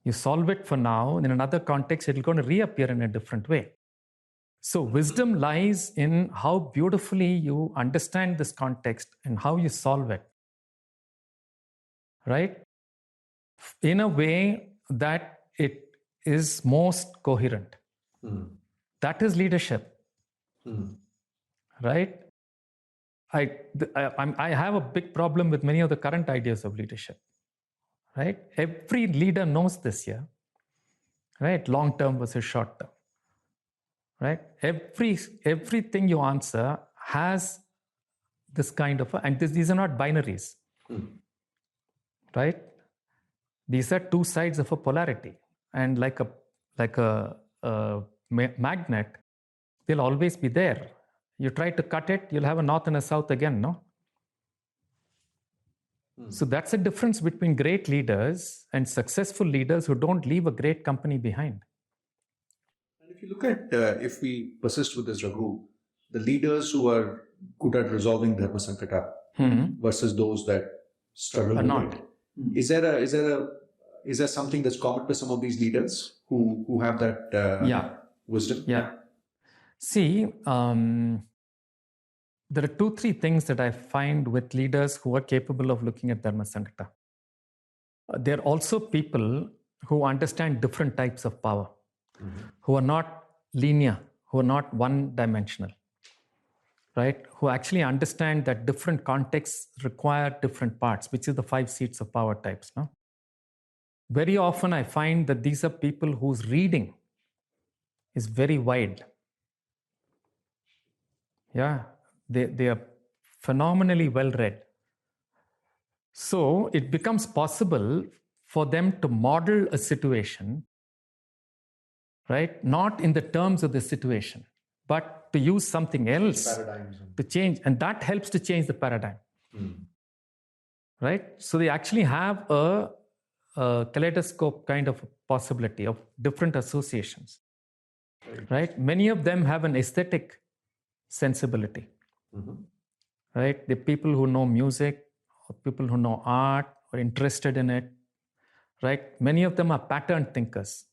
You solve it for now, in another context, it's going to reappear in a different way. So wisdom lies in how beautifully you understand this context and how you solve it, right? In a way that it is most coherent. That is leadership, right? I have a big problem with many of the current ideas of leadership, right? Every leader knows this here, right? Long term versus short term. Right? Everything you answer has this kind of, these are not binaries, right? These are two sides of a polarity, and like a magnet, they'll always be there. You try to cut it, you'll have a north and a south again, no? So that's a difference between great leaders and successful leaders who don't leave a great company behind. If you look at, if we persist with this, Raghu, the leaders who are good at resolving Dharma Sankata versus those that struggle with not. it, is there something that's common to some of these leaders who have that wisdom? Yeah. See, there are 2-3 things that I find with leaders who are capable of looking at Dharma Sankata. There are also people who understand different types of power. Who are not linear, who are not one-dimensional, right? Who actually understand that different contexts require different parts, which is the 5 seats of power types. No? Very often I find that these are people whose reading is very wide. Yeah, they are phenomenally well-read. So it becomes possible for them to model a situation, right? Not in the terms of the situation, but to use something else to change. And that helps to change the paradigm, right? So they actually have a kaleidoscope kind of possibility of different associations, right? Many of them have an aesthetic sensibility, right? The people who know music, or people who know art, or interested in it, right? Many of them are pattern thinkers.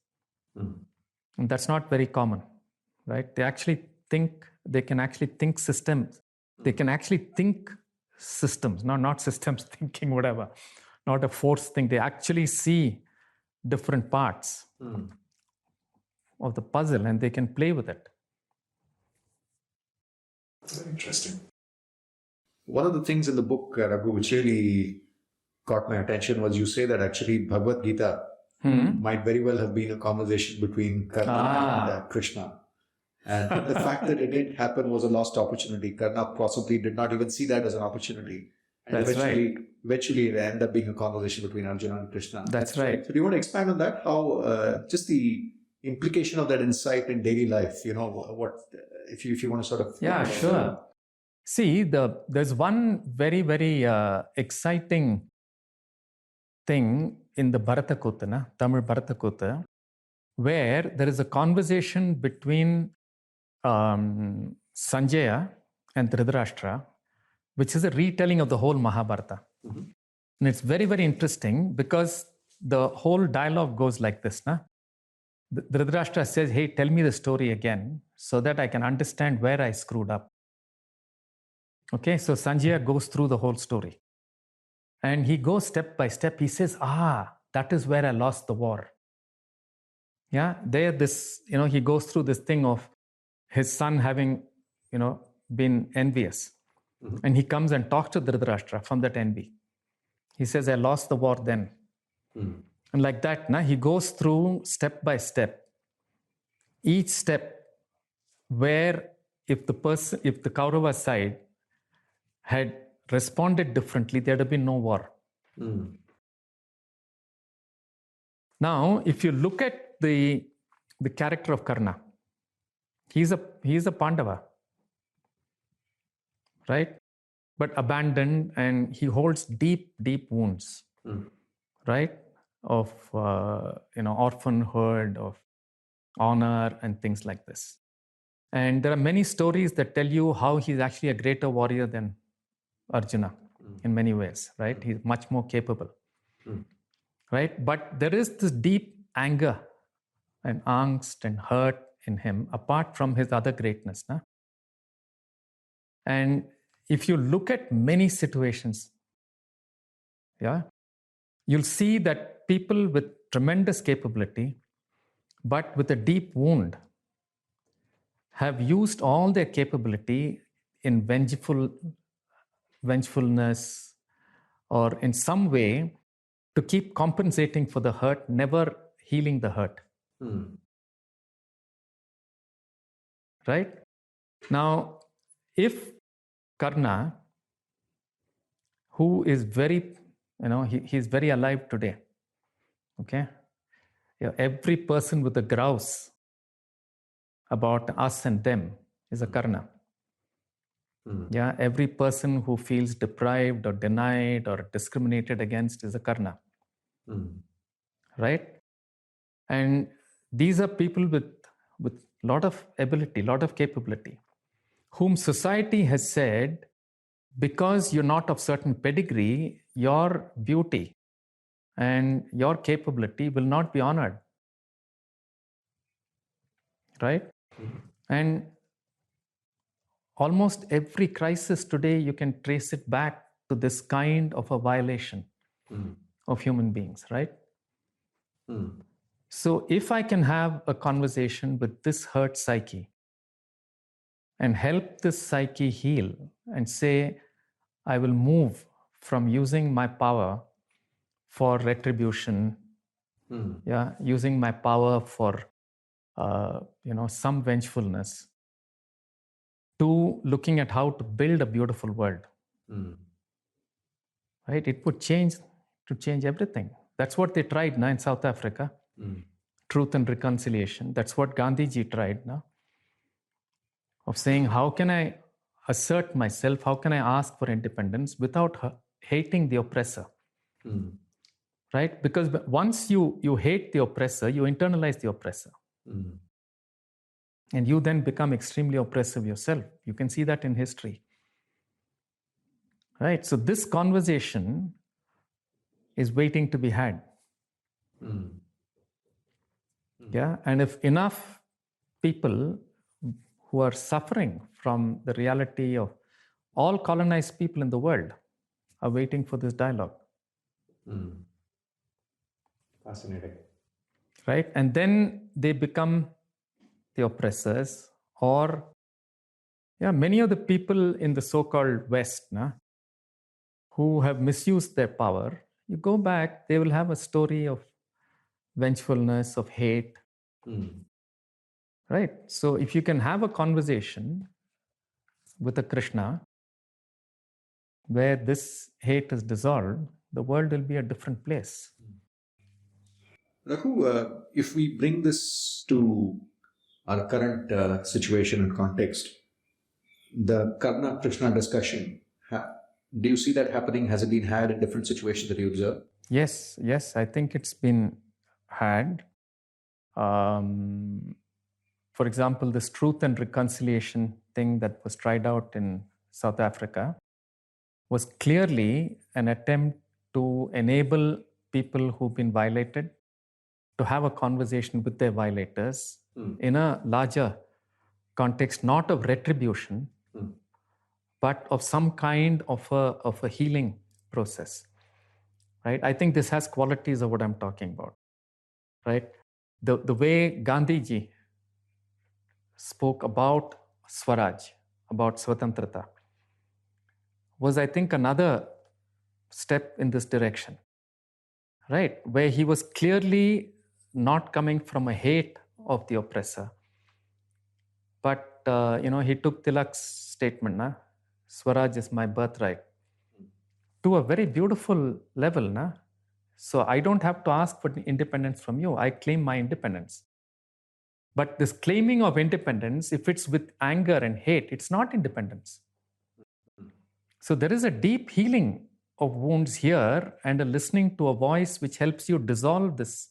And that's not very common, right? They can actually think systems. They can actually think systems, not systems thinking, whatever, not a force thing. They actually see different parts of the puzzle and they can play with it. Very interesting. One of the things in the book, Raghu, which really caught my attention was you say that actually Bhagavad Gita might very well have been a conversation between Karna and Krishna. And the fact that it didn't happen was a lost opportunity. Karna possibly did not even see that as an opportunity. And That's eventually it ended up being a conversation between Arjuna and Krishna. That's right. So do you want to expand on that? How, just the implication of that insight in daily life, what, if you want to sort of... Yeah, sure. See, there's one very, very exciting thing in the Bharata Kota, Tamil Bharata Kota, where there is a conversation between Sanjaya and Dhritarashtra, which is a retelling of the whole Mahabharata. And it's very, very interesting because the whole dialogue goes like this. Dhritarashtra says, hey, tell me the story again so that I can understand where I screwed up. Okay, so Sanjaya goes through the whole story. And he goes step by step. He says, that is where I lost the war. Yeah, he goes through this thing of his son having, been envious. And he comes and talks to Dhritarashtra from that envy. He says, I lost the war then. And like that, he goes through step by step. Each step where if the Kaurava side had responded differently, there would have been no war. Now, if you look at the character of Karna, he's a Pandava, right? But abandoned, and he holds deep, deep wounds, right? Of orphanhood, of honor, and things like this. And there are many stories that tell you how he's actually a greater warrior than Arjuna in many ways, right? He's much more capable, right? But there is this deep anger and angst and hurt in him apart from his other greatness. And if you look at many situations, you'll see that people with tremendous capability, but with a deep wound, have used all their capability in vengefulness or in some way to keep compensating for the hurt, never healing the hurt. Right? Now, if Karna, who is very, he's very alive today, okay? Every person with a grouse about us and them is a Karna. Yeah, every person who feels deprived or denied or discriminated against is a Karna. Right? And these are people with lot of ability, lot of capability, whom society has said, because you're not of certain pedigree, your beauty and your capability will not be honored. Right? And almost every crisis today, you can trace it back to this kind of a violation of human beings, right? So if I can have a conversation with this hurt psyche and help this psyche heal and say, I will move from using my power for retribution, using my power for some vengefulness, to looking at how to build a beautiful world. right? It would change everything. That's what they tried now in South Africa. Truth and reconciliation. That's what Gandhiji tried now. Of saying, how can I assert myself? How can I ask for independence without hating the oppressor? Right? Because once you hate the oppressor, you internalize the oppressor. And you then become extremely oppressive yourself. You can see that in history. Right? So this conversation is waiting to be had. Yeah. And if enough people who are suffering from the reality of all colonized people in the world are waiting for this dialogue. Fascinating. Right? And then they become the oppressors, or many of the people in the so-called West who have misused their power, you go back, they will have a story of vengefulness, of hate. Right? So if you can have a conversation with a Krishna where this hate is dissolved, the world will be a different place. Raghu, if we bring this to our current situation and context, the Karna Krishna discussion, do you see that happening? Has it been had in different situations that you observe? Yes, I think it's been had. For example, this truth and reconciliation thing that was tried out in South Africa was clearly an attempt to enable people who've been violated to have a conversation with their violators in a larger context, not of retribution, but of some kind of a healing process. Right? I think this has qualities of what I'm talking about. Right? The way Gandhiji spoke about Swaraj, about Swatantrata, was, I think, another step in this direction. Right? Where he was clearly not coming from a hate of the oppressor, but he took Tilak's statement, Swaraj is my birthright, to a very beautiful level. So I don't have to ask for independence from you. I claim my independence. But this claiming of independence, if it's with anger and hate, it's not independence. So there is a deep healing of wounds here, and a listening to a voice which helps you dissolve this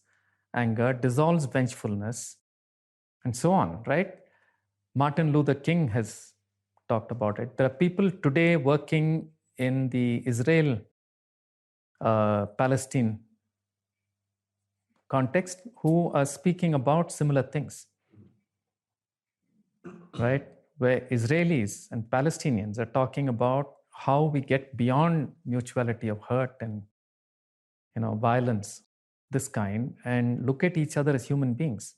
anger, dissolves vengefulness, and so on, right? Martin Luther King has talked about it. There are people today working in the Israel-Palestine context who are speaking about similar things, right? Where Israelis and Palestinians are talking about how we get beyond mutuality of hurt and violence, this kind, and look at each other as human beings.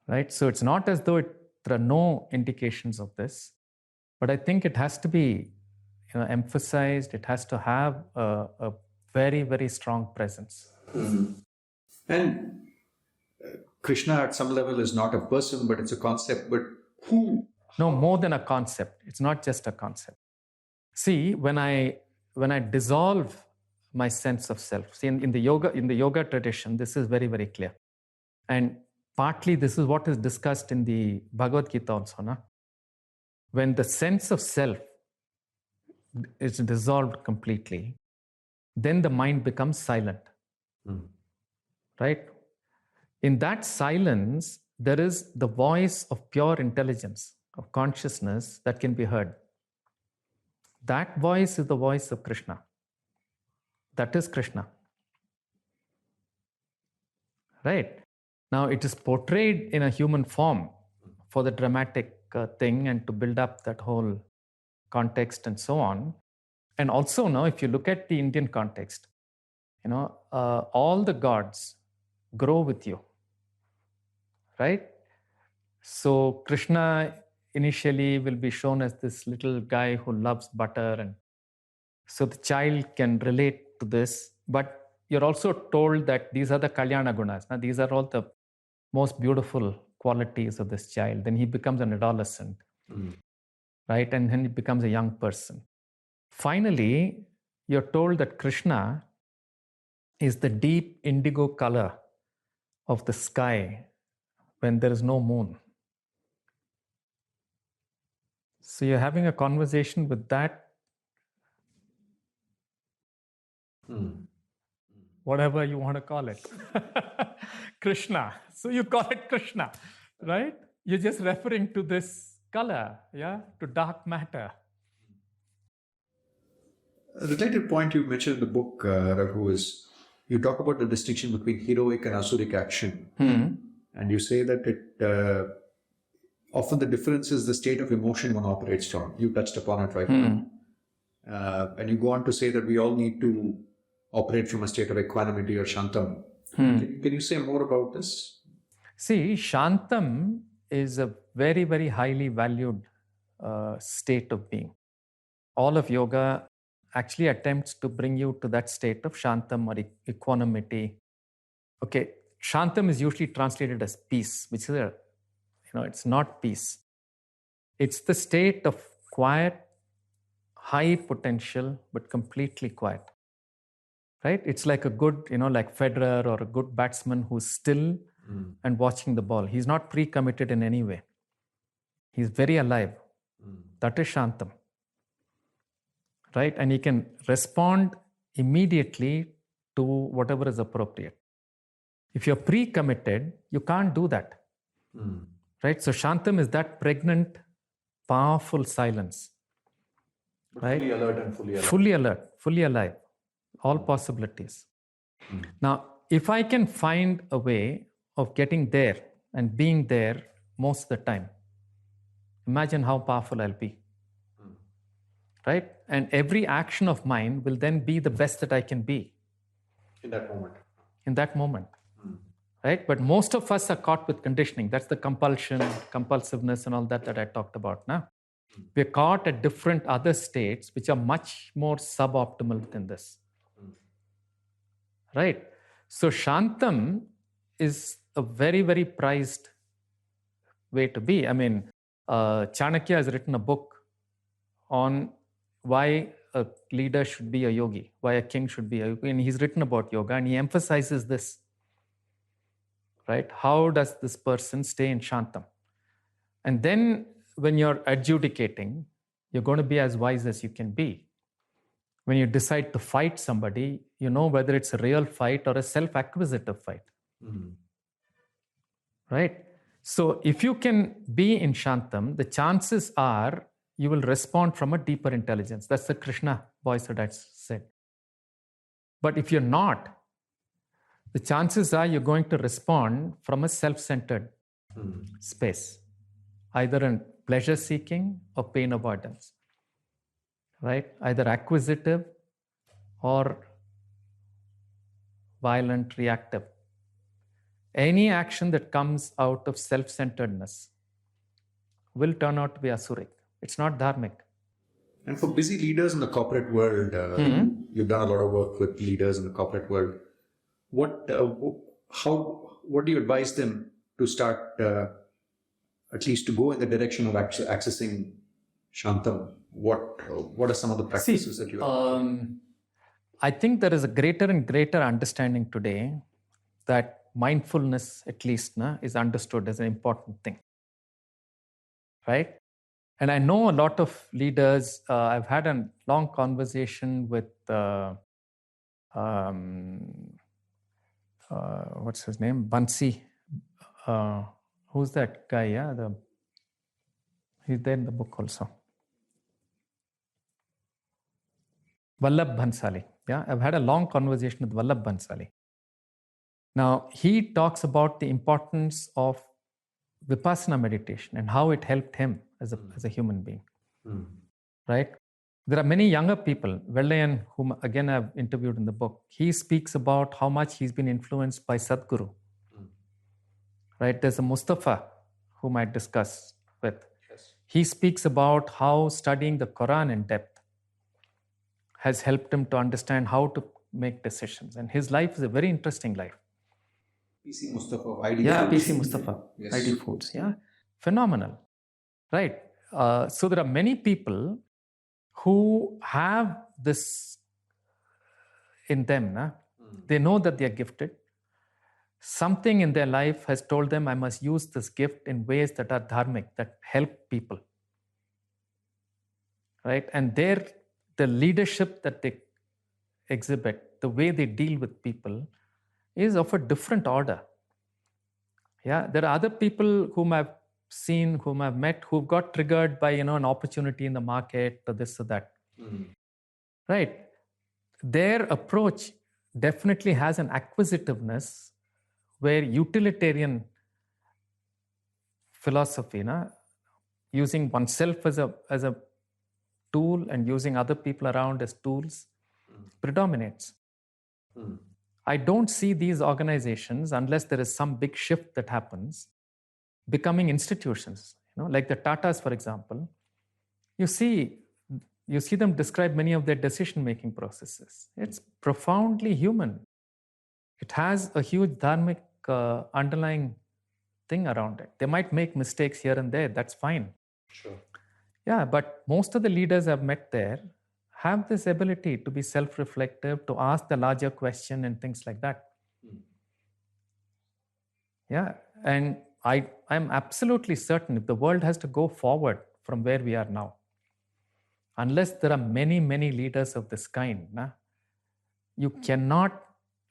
Right? So it's not as though there are no indications of this, but I think it has to be emphasized. It has to have a very, very strong presence. And Krishna at some level is not a person, but it's a concept. But who? No, more than a concept. It's not just a concept. See, when I dissolve my sense of self, see, in the yoga tradition, this is very, very clear. And partly this is what is discussed in the Bhagavad Gita also. When the sense of self is dissolved completely, then the mind becomes silent. Right? In that silence, there is the voice of pure intelligence, of consciousness that can be heard. That voice is the voice of Krishna. That is Krishna. Right? Now, it is portrayed in a human form for the dramatic thing and to build up that whole context and so on. And also now, if you look at the Indian context, all the gods grow with you. Right? So Krishna initially will be shown as this little guy who loves butter, and so the child can relate to this. But you're also told that these are the Kalyana Gunas. Now, these are all the most beautiful qualities of this child. Then he becomes an adolescent, right? And then he becomes a young person. Finally, you're told that Krishna is the deep indigo color of the sky when there is no moon. So you're having a conversation with that, whatever you want to call it, Krishna. So you call it Krishna, right? You're just referring to this color, to dark matter. A related point you mentioned in the book, Raghu, is you talk about the distinction between heroic and asuric action. And you say that it often the difference is the state of emotion one operates from. You touched upon it right now. And you go on to say that we all need to operate from a state of equanimity or shantam. Can you say more about this? See, shantam is a very, very highly valued state of being. All of yoga actually attempts to bring you to that state of shantam or equanimity. Okay, shantam is usually translated as peace, which is it's not peace. It's the state of quiet, high potential, but completely quiet. Right? It's like a good, like Federer or a good batsman who's still and watching the ball. He's not pre-committed in any way. He's very alive. That is shantam. Right? And he can respond immediately to whatever is appropriate. If you're pre-committed, you can't do that. Right? So shantam is that pregnant, powerful silence. But right? fully alert and fully alive. Fully alert, fully alive. All possibilities. Now, if I can find a way of getting there and being there most of the time, imagine how powerful I'll be. Right? And every action of mine will then be the best that I can be. In that moment. In that moment. Right? But most of us are caught with conditioning. That's the compulsion, compulsiveness and all that I talked about now. We're caught at different other states which are much more suboptimal than this. Right? So Shantam is a very, very prized way to be. I mean, Chanakya has written a book on why a leader should be a yogi, why a king should be a yogi. And he's written about yoga and he emphasizes this. Right? How does this person stay in Shantam? And then when you're adjudicating, you're going to be as wise as you can be. When you decide to fight somebody, you know whether it's a real fight or a self-acquisitive fight. Right? So if you can be in Shantam, the chances are you will respond from a deeper intelligence. That's the Krishna voice that I said. But if you're not, the chances are you're going to respond from a self-centered space, either in pleasure-seeking or pain avoidance, right? Either acquisitive or violent, reactive. Any action that comes out of self-centeredness will turn out to be asuric. It's not dharmic. And for busy leaders in the corporate world, you've done a lot of work with leaders in the corporate world. What do you advise them to start, at least to go in the direction of accessing Shantam? What are some of the practices that you have? I think there is a greater and greater understanding today that mindfulness, at least, is understood as an important thing. Right? And I know a lot of leaders. I've had a long conversation with what's his name? Bansi. Who's that guy? Yeah, he's there in the book also. Vallabh Bhansali. Yeah, I've had a long conversation with Vallabh Bhansali. Now, he talks about the importance of Vipassana meditation and how it helped him as a human being. Right? There are many younger people, Vellayan, whom again I've interviewed in the book. He speaks about how much he's been influenced by Sadhguru. Right? There's a Mustafa whom I discussed with. Yes. He speaks about how studying the Quran in depth has helped him to understand how to make decisions. And his life is a very interesting life. PC Mustafa of ID Yeah, Foods. PC Mustafa, Yes. ID Foods. Yeah, phenomenal. Right. So there are many people who have this in them. They know that they are gifted. Something in their life has told them, I must use this gift in ways that are dharmic, that help people. Right? And the leadership that they exhibit, the way they deal with people, is of a different order. Yeah, there are other people whom I've seen, whom I've met, who've got triggered by an opportunity in the market or this or that. Right? Their approach definitely has an acquisitiveness where utilitarian philosophy, using oneself as a tool and using other people around as tools, predominates. I don't see these organizations, unless there is some big shift that happens, becoming institutions. Like the Tatas, for example, you see them describe many of their decision-making processes. It's profoundly human. It has a huge dharmic underlying thing around it. They might make mistakes here and there. That's fine. Sure. Yeah, but most of the leaders I've met there have this ability to be self-reflective, to ask the larger question and things like that. Yeah, and I'm absolutely certain if the world has to go forward from where we are now, unless there are many, many leaders of this kind, you cannot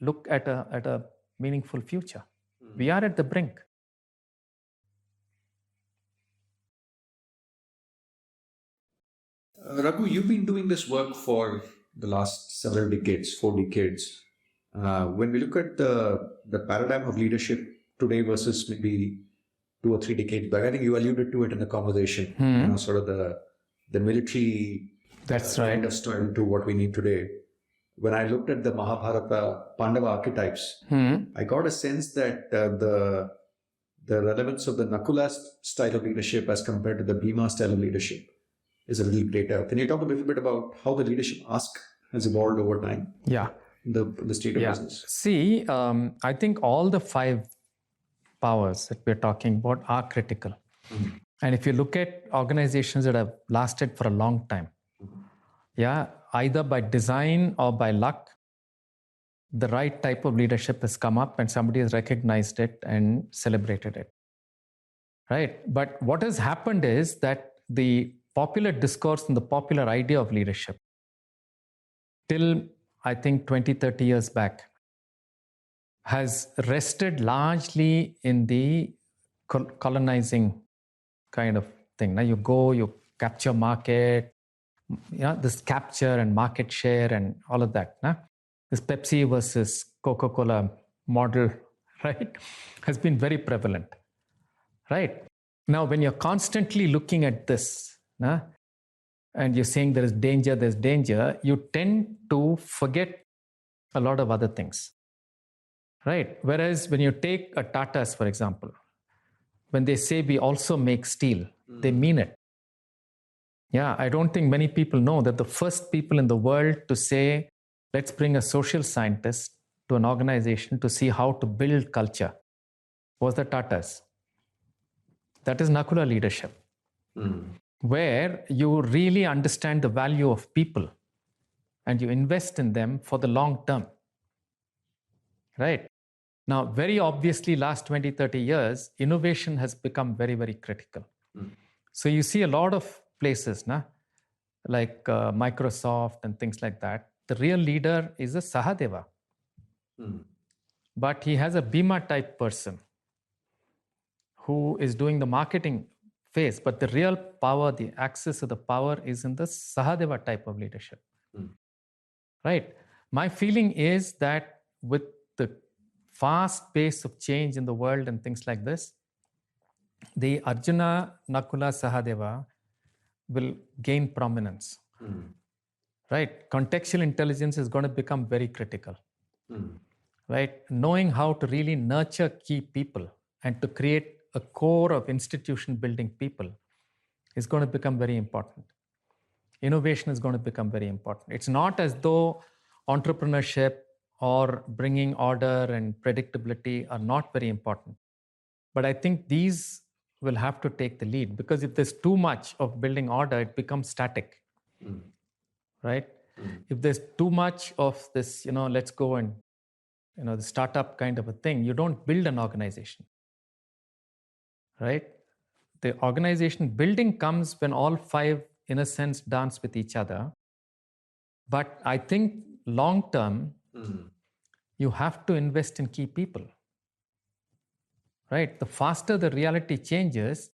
look at a meaningful future. We are at the brink. Raghu, you've been doing this work for the last several decades, 4 decades. When we look at the paradigm of leadership today versus maybe 2 or 3 decades back, I think you alluded to it in the conversation, sort of the military That's right. style to what we need today. When I looked at the Mahabharata Pandava archetypes, I got a sense that the relevance of the Nakula style of leadership as compared to the Bhima style of leadership is a little greater. Can you talk a little bit about how the leadership ask has evolved over time? Yeah. The state of business. See, I think all the 5 powers that we're talking about are critical. And if you look at organizations that have lasted for a long time, either by design or by luck, the right type of leadership has come up and somebody has recognized it and celebrated it. Right? But what has happened is that the popular discourse and the popular idea of leadership, till I think 20, 30 years back, has rested largely in the colonizing kind of thing. Now you go, you capture market, this capture and market share and all of that. This Pepsi versus Coca-Cola model, right, has been very prevalent. Right? Now, when you're constantly looking at this, and you're saying there's danger, you tend to forget a lot of other things. Right? Whereas when you take a Tata's, for example, when they say we also make steel, they mean it. Yeah, I don't think many people know that the first people in the world to say, let's bring a social scientist to an organization to see how to build culture was the Tatas. That is Nakula leadership, where you really understand the value of people and you invest in them for the long term. Right? Now, very obviously, last 20, 30 years, innovation has become very, very critical. So you see a lot of places, like Microsoft and things like that. The real leader is a Sahadeva. But he has a Bhima type person who is doing the marketing phase. But the real power, the access to the power is in the Sahadeva type of leadership. Right? My feeling is that with the fast pace of change in the world and things like this, the Arjuna, Nakula, Sahadeva will gain prominence. Right? Contextual intelligence is going to become very critical. Right? Knowing how to really nurture key people and to create a core of institution building people is going to become very important. Innovation is going to become very important. It's not as though entrepreneurship or bringing order and predictability are not very important. But I think these will have to take the lead, because if there's too much of building order, it becomes static. Right? If there's too much of this, let's go and, the startup kind of a thing, you don't build an organization, right? The organization building comes when all five, in a sense, dance with each other. But I think long term, you have to invest in key people, right? The faster the reality changes,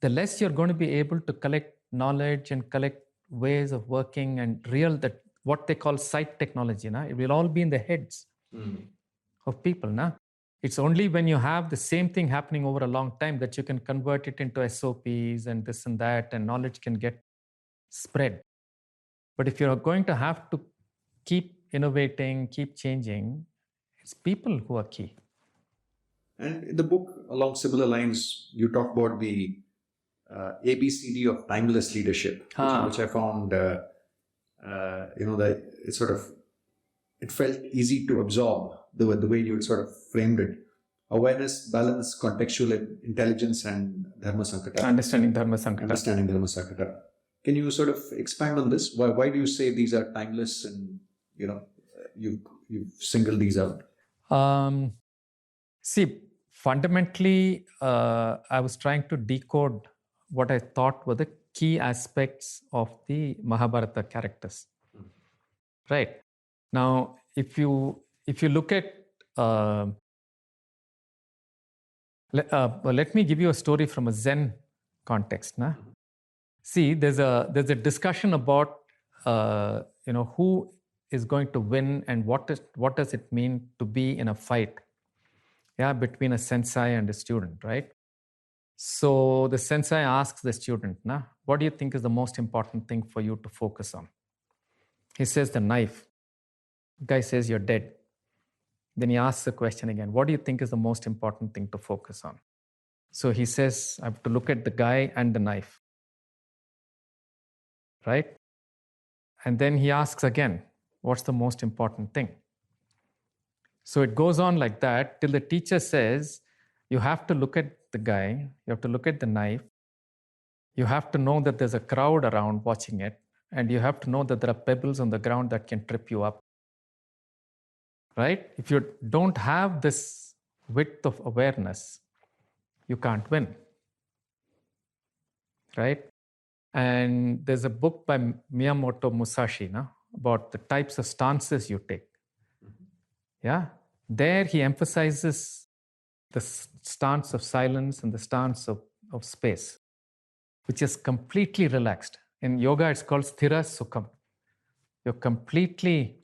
the less you're going to be able to collect knowledge and collect ways of working and that what they call site technology. It will all be in the heads of people. It's only when you have the same thing happening over a long time that you can convert it into SOPs and this and that, and knowledge can get spread. But if you're going to have to keep innovating, keep changing, it's people who are key. And in the book, along similar lines, you talk about the ABCD of timeless leadership, which I found, that it felt easy to absorb the way you sort of framed it. Awareness, balance, contextual intelligence, and Dharma Sankata. Understanding Dharma Sankata. Can you sort of expand on this? Why do you say these are timeless, and you've singled these out? See, fundamentally, I was trying to decode what I thought were the key aspects of the Mahabharata characters. Right. Now, if you look at, let me give you a story from a Zen context. See, there's a discussion about who is going to win and what does it mean to be in a fight, between a sensei and a student, right? So the sensei asks the student, what do you think is the most important thing for you to focus on? He says the knife. The guy says you're dead. Then he asks the question again, what do you think is the most important thing to focus on? So he says, I have to look at the guy and the knife. Right? And then he asks again, what's the most important thing? So it goes on like that till the teacher says, you have to look at the guy, you have to look at the knife, you have to know that there's a crowd around watching it, and you have to know that there are pebbles on the ground that can trip you up. Right? If you don't have this width of awareness, you can't win. Right? And there's a book by Miyamoto Musashi about the types of stances you take. Yeah, there he emphasizes the stance of silence and the stance of space, which is completely relaxed. In yoga, it's called sthira sukham. You're completely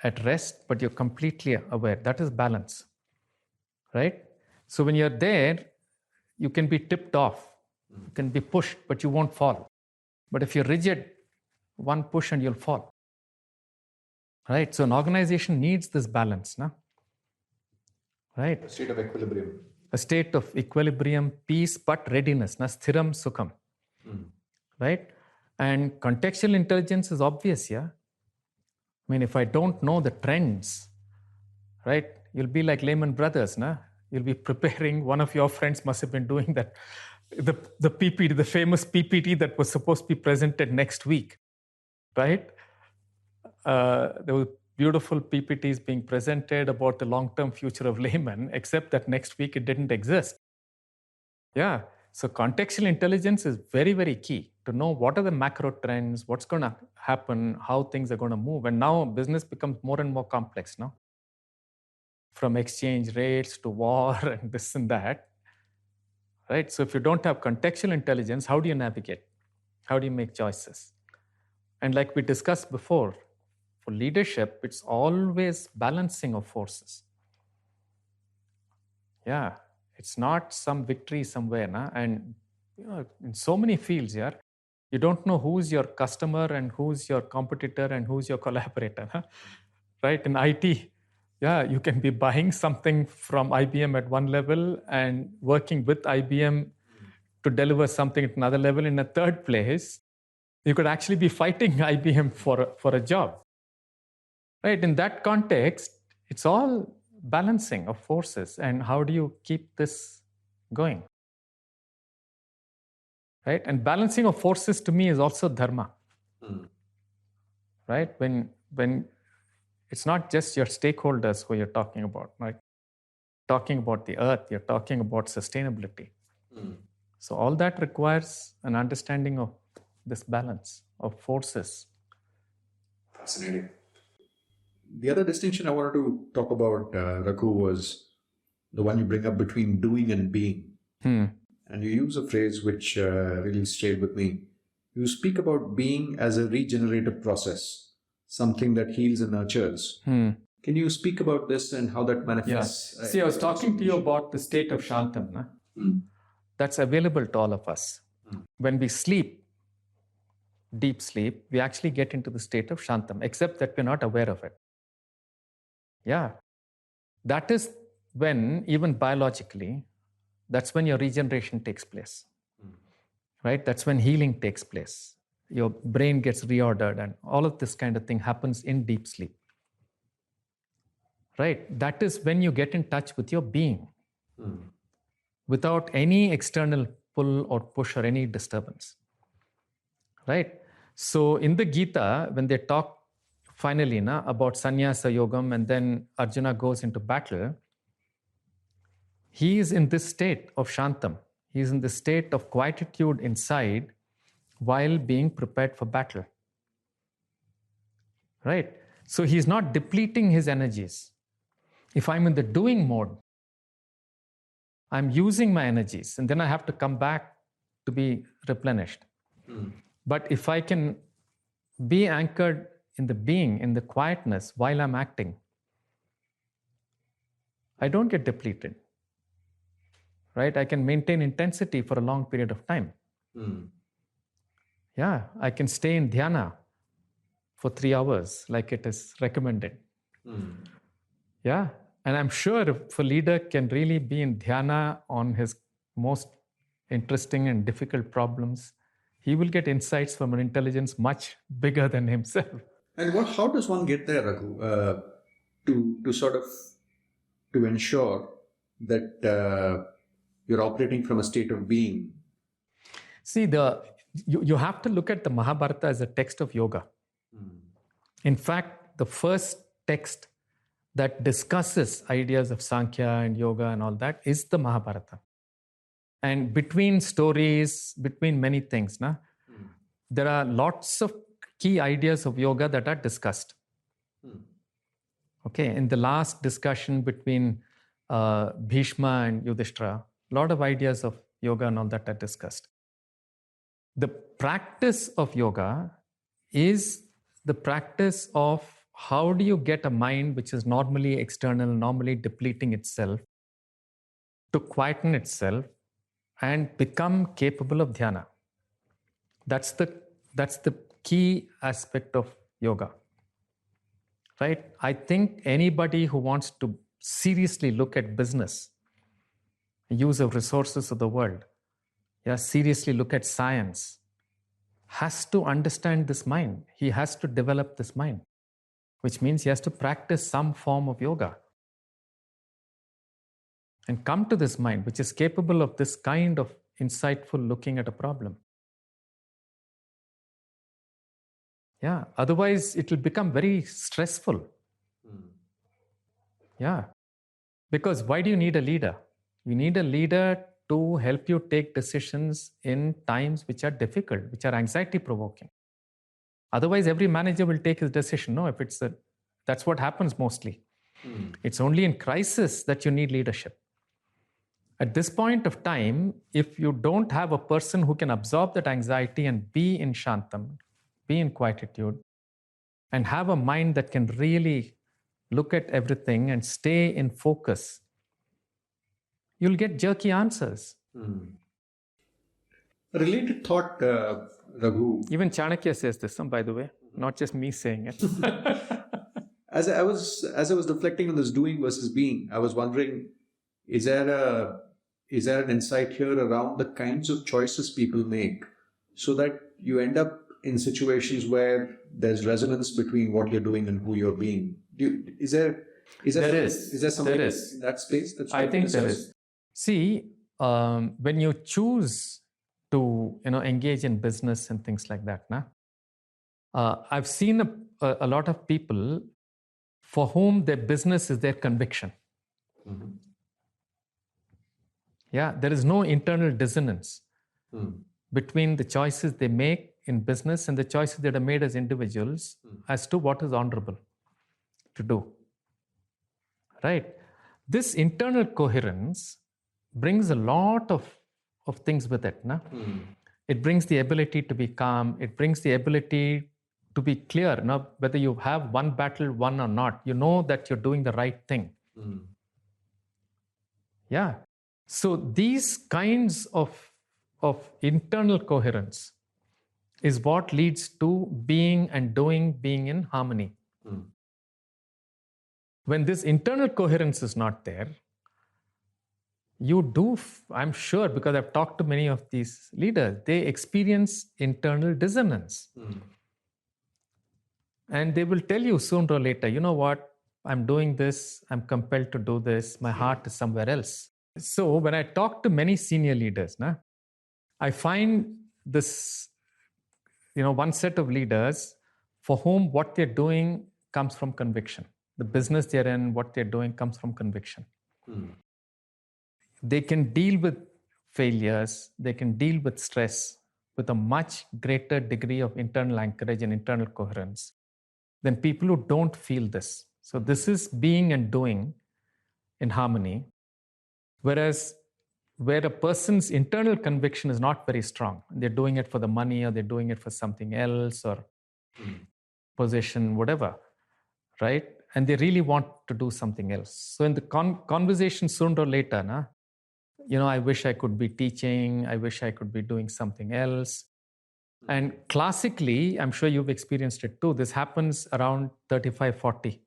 at rest, but you're completely aware. That is balance, right? So when you're there, you can be tipped off. You can be pushed, but you won't fall. But if you're rigid, one push and you'll fall. Right? So an organization needs this balance. Right? A state of equilibrium. A state of equilibrium, peace, but readiness. Sthiram sukham. Right? And contextual intelligence is obvious, I mean, if I don't know the trends, right, you'll be like Lehman Brothers, You'll be preparing, one of your friends must have been doing that, the PPT, the famous PPT that was supposed to be presented next week, right? There were beautiful PPTs being presented about the long-term future of Lehman, except that next week it didn't exist. Yeah, so contextual intelligence is very, very key to know what are the macro trends, what's going to happen, how things are going to move. And now business becomes more and more complex now. From exchange rates to war and this and that, right? So if you don't have contextual intelligence, how do you navigate? How do you make choices? And like we discussed before, for leadership, it's always balancing of forces. Yeah, it's not some victory somewhere. And in so many fields here, you don't know who's your customer and who's your competitor and who's your collaborator. Right? In IT, you can be buying something from IBM at one level and working with IBM to deliver something at another level. In a third place, you could actually be fighting IBM for a job. Right? In that context, it's all balancing of forces. And how do you keep this going? Right? And balancing of forces to me is also dharma. right? When it's not just your stakeholders who you're talking about, right? Talking about the earth, you're talking about sustainability. So all that requires an understanding of this balance of forces. Fascinating. The other distinction I wanted to talk about, Raghu, was the one you bring up between doing and being. And you use a phrase which really stayed with me. You speak about being as a regenerative process, something that heals and nurtures. Can you speak about this and how that manifests? See, I was talking to you about the state of Shantam. Na? That's available to all of us. When we sleep, deep sleep, we actually get into the state of Shantam, except that we're not aware of it. Yeah. That is when, even biologically, that's when your regeneration takes place. Right? That's when healing takes place. Your brain gets reordered, and all of this kind of thing happens in deep sleep. Right? That is when you get in touch with your being without any external pull or push or any disturbance. Right? So in the Gita, when they talk finally about sannyasa yogam and then Arjuna goes into battle, he is in this state of Shantam. He is in the state of quietude inside while being prepared for battle. Right? So he's not depleting his energies. If I'm in the doing mode, I'm using my energies and then I have to come back to be replenished. But if I can be anchored in the being, in the quietness while I'm acting, I don't get depleted. Right? I can maintain intensity for a long period of time. Yeah, I can stay in dhyana for 3 hours like it is recommended. Yeah, and I'm sure if a leader can really be in dhyana on his most interesting and difficult problems, he will get insights from an intelligence much bigger than himself. And how does one get there, Raghu, to sort of to ensure that you're operating from a state of being? See, you have to look at the Mahabharata as a text of yoga. In fact, the first text that discusses ideas of Sankhya and yoga and all that is the Mahabharata. And between stories, between many things, there are lots of key ideas of yoga that are discussed. Okay, in the last discussion between Bhishma and Yudhishthira, a lot of ideas of yoga and all that are discussed. The practice of yoga is the practice of how do you get a mind which is normally external, normally depleting itself, to quieten itself and become capable of dhyana. That's the key aspect of yoga. Right? I think anybody who wants to seriously look at business, use of resources of the world, seriously look at science, has to understand this mind. He has to develop this mind, which means he has to practice some form of yoga and come to this mind, which is capable of this kind of insightful looking at a problem. Yeah, otherwise it will become very stressful. Yeah, because why do you need a leader? You need a leader to help you take decisions in times which are difficult, which are anxiety provoking. Otherwise, every manager will take his decision. No, that's what happens mostly. It's only in crisis that you need leadership. At this point of time, if you don't have a person who can absorb that anxiety and be in Shantam, be in quietude, and have a mind that can really look at everything and stay in focus, you'll get jerky answers. A related thought, Raghu. Even Chanakya says this, by the way, not just me saying it. As I was reflecting on this doing versus being, I was wondering, is there an insight here around the kinds of choices people make, so that you end up in situations where there's resonance between what you're doing and who you're being? Is there something in that space? I think there is. See, when you choose to engage in business and things like that, I've seen a lot of people for whom their business is their conviction. Yeah, there is no internal dissonance between the choices they make in business and the choices that are made as individuals as to what is honorable to do. Right? This internal coherence brings a lot of things with it. No? It brings the ability to be calm. It brings the ability to be clear. No? Whether you have one battle won or not, you know that you're doing the right thing. Yeah. So these kinds of internal coherence is what leads to being and doing being in harmony. When this internal coherence is not there, you do, I'm sure, because I've talked to many of these leaders, they experience internal dissonance. And they will tell you sooner or later, you know what, I'm doing this, I'm compelled to do this, my heart is somewhere else. So when I talk to many senior leaders, I find this, one set of leaders for whom what they're doing comes from conviction. The business they're in, what they're doing comes from conviction. They can deal with failures, they can deal with stress with a much greater degree of internal anchorage and internal coherence than people who don't feel this. So this is being and doing in harmony. Whereas where a person's internal conviction is not very strong, they're doing it for the money or they're doing it for something else or position, whatever, right? And they really want to do something else. So in the conversation sooner or later, I wish I could be teaching, I wish I could be doing something else. And classically, I'm sure you've experienced it too, this happens around 35, 40.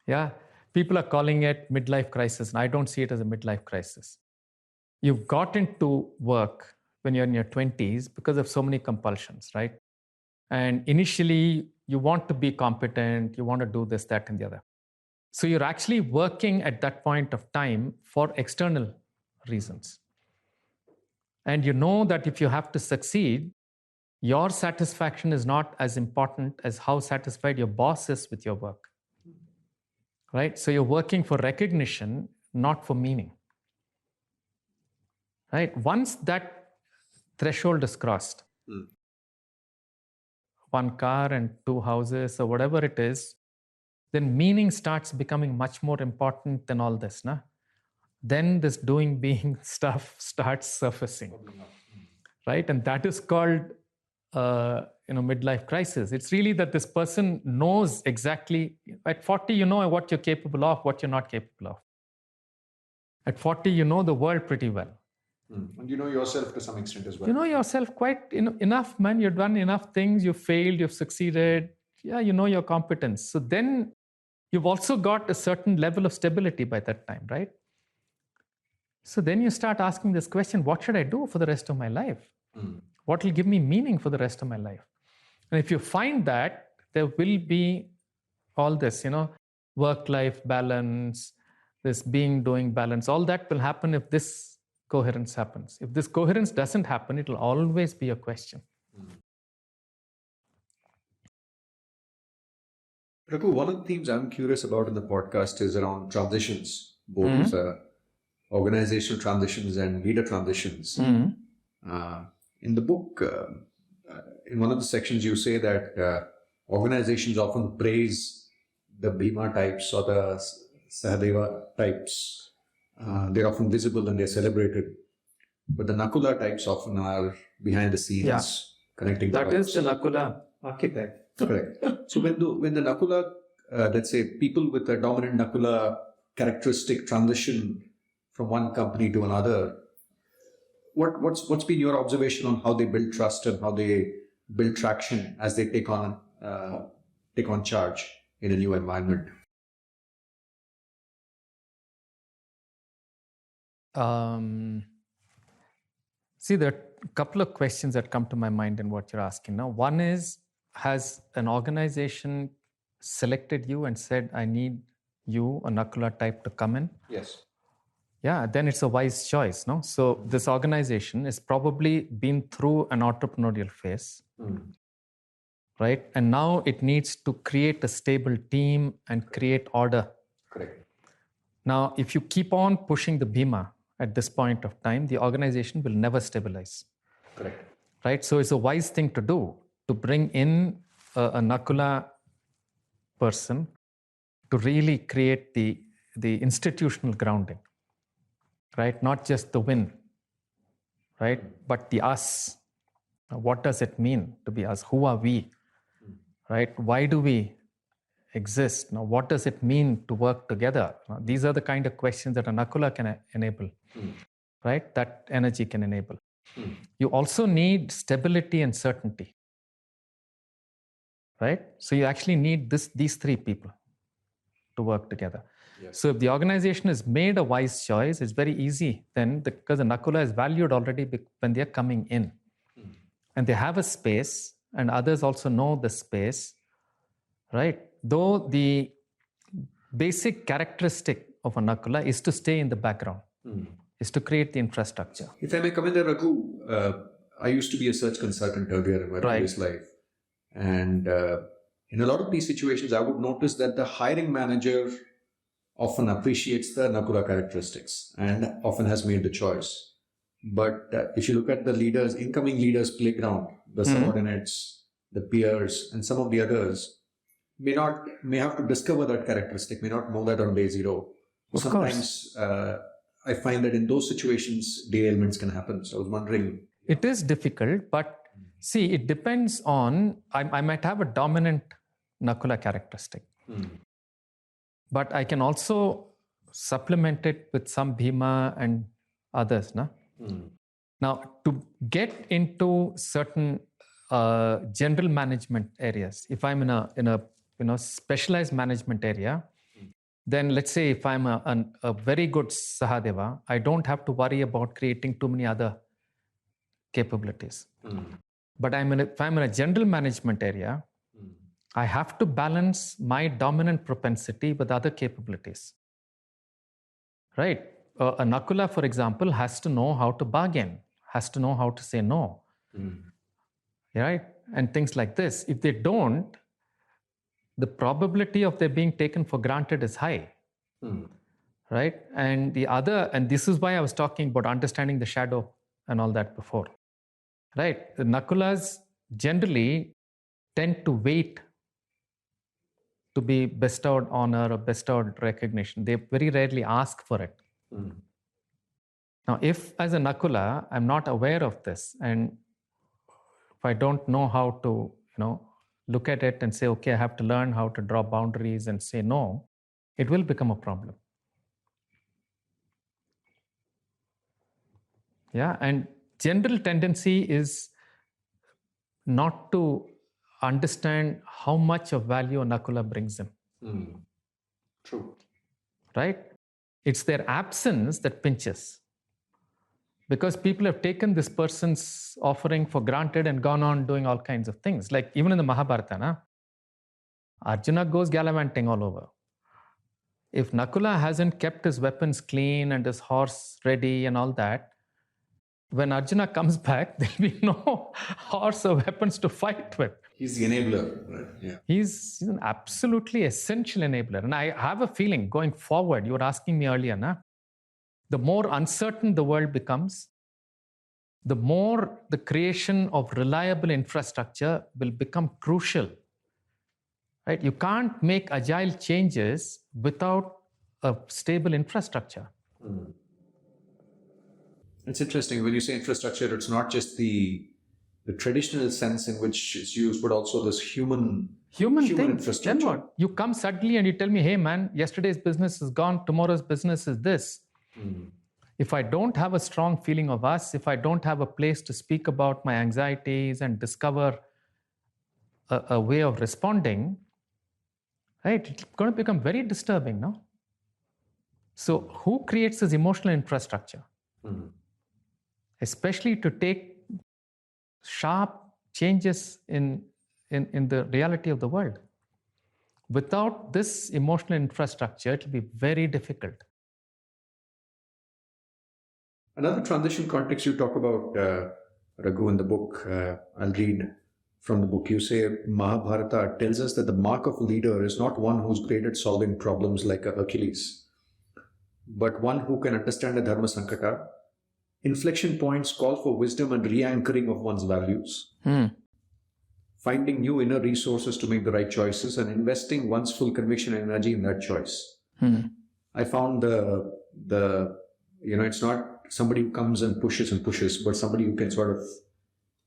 Yeah, people are calling it midlife crisis, and I don't see it as a midlife crisis. You've got into work when you're in your 20s because of so many compulsions, right? And initially, you want to be competent, you want to do this, that, and the other. So you're actually working at that point of time for external reasons. And you know that if you have to succeed, your satisfaction is not as important as how satisfied your boss is with your work. Right? So you're working for recognition, not for meaning. Right? Once that threshold is crossed, one car and 2 houses or whatever it is, then meaning starts becoming much more important than all this. Then this doing, being stuff starts surfacing. Right? And that is called midlife crisis. It's really that this person knows exactly, at 40, you know what you're capable of, what you're not capable of. At 40, you know the world pretty well. And you know yourself to some extent as well. You know yourself quite enough, man. You've done enough things, you've failed, you've succeeded. Yeah, you know your competence. So then you've also got a certain level of stability by that time, right? So then you start asking this question, what should I do for the rest of my life? What will give me meaning for the rest of my life? And if you find that, there will be all this, work-life balance, this being-doing balance, all that will happen if this coherence happens. If this coherence doesn't happen, it will always be a question. Raghu, one of the themes I'm curious about in the podcast is around transitions, both organizational transitions and leader transitions. In the book, in one of the sections, you say that organizations often praise the Bhima types or the Sahadeva types. They're often visible and they're celebrated. But the Nakula types often are behind the scenes, connecting the That is the Nakula archetype. Correct. So when the Nakula, let's say people with a dominant Nakula characteristic transition from one company to another, what's been your observation on how they build trust and how they build traction as they take on charge in a new environment? See, there are a couple of questions that come to my mind in what you're asking now. One is, has an organization selected you and said, I need you, a Nakula type, to come in? Yes. Yeah, then it's a wise choice, no? So this organization has probably been through an entrepreneurial phase. right? And now it needs to create a stable team and create order. Correct. Now, if you keep on pushing the Bhima at this point of time, the organization will never stabilize. Correct. Right? So it's a wise thing to do, to bring in a Nakula person to really create the institutional grounding, right? Not just the win, right? But the us. What does it mean to be us? Who are we? Right? Why do we exist? Now, what does it mean to work together? Now, these are the kind of questions that a Nakula can enable, right? That energy can enable. You also need stability and certainty, right? So you actually need these three people to work together. Yes. So if the organization has made a wise choice, it's very easy then, because the Nakula is valued already when they're coming in. And they have a space, and others also know the space, right? Though the basic characteristic of a Nakula is to stay in the background, is to create the infrastructure. If I may come in there, Raghu, I used to be a search consultant earlier in my previous life. And in a lot of these situations, I would notice that the hiring manager often appreciates the Nakula characteristics and often has made the choice. But if you look at the leaders, incoming leaders' playground, the subordinates, the peers, and some of the others may have to discover that characteristic, may not know that on day zero. Sometimes I find that in those situations, derailments can happen. So I was wondering. It is difficult, but see, it depends on, I might have a dominant Nakula characteristic. But I can also supplement it with some Bhima and others. Now, to get into certain general management areas, if I'm in a specialized management area, then let's say if I'm a very good Sahadeva, I don't have to worry about creating too many other capabilities. But if I'm in a general management area, I have to balance my dominant propensity with other capabilities. Right? A Nakula, for example, has to know how to bargain, has to know how to say no. Right? And things like this. If they don't, the probability of their being taken for granted is high. Right? And this is why I was talking about understanding the shadow and all that before. Right? The Nakulas generally tend to wait to be bestowed honor or bestowed recognition. They very rarely ask for it. Now, if as a Nakula, I'm not aware of this, and if I don't know how to, look at it and say, okay, I have to learn how to draw boundaries and say no, it will become a problem. Yeah, and general tendency is not to understand how much of value a Nakula brings in. True. Right? It's their absence that pinches. Because people have taken this person's offering for granted and gone on doing all kinds of things. Like even in the Mahabharata, Arjuna goes gallivanting all over. If Nakula hasn't kept his weapons clean and his horse ready and all that, when Arjuna comes back, there'll be no horse or weapons to fight with. He's the enabler, right? Yeah. He's an absolutely essential enabler. And I have a feeling going forward, you were asking me earlier, the more uncertain the world becomes, the more the creation of reliable infrastructure will become crucial. Right? You can't make agile changes without a stable infrastructure. It's interesting when you say infrastructure, it's not just the traditional sense in which it's used, but also this human thing. Infrastructure. Then what? You come suddenly and you tell me, hey man, yesterday's business is gone, tomorrow's business is this. If I don't have a strong feeling of us, if I don't have a place to speak about my anxieties and discover a way of responding, right, it's going to become very disturbing, no? So who creates this emotional infrastructure? Especially to take sharp changes in the reality of the world. Without this emotional infrastructure, it will be very difficult. Another transition context you talk about, Raghu, in the book, I'll read from the book. You say Mahabharata tells us that the mark of a leader is not one who's great at solving problems like a Hercules, but one who can understand the Dharma Sankata. Inflection points call for wisdom and re-anchoring of one's values, finding new inner resources to make the right choices, and investing one's full conviction and energy in that choice. I found it's not somebody who comes and pushes, but somebody who can sort of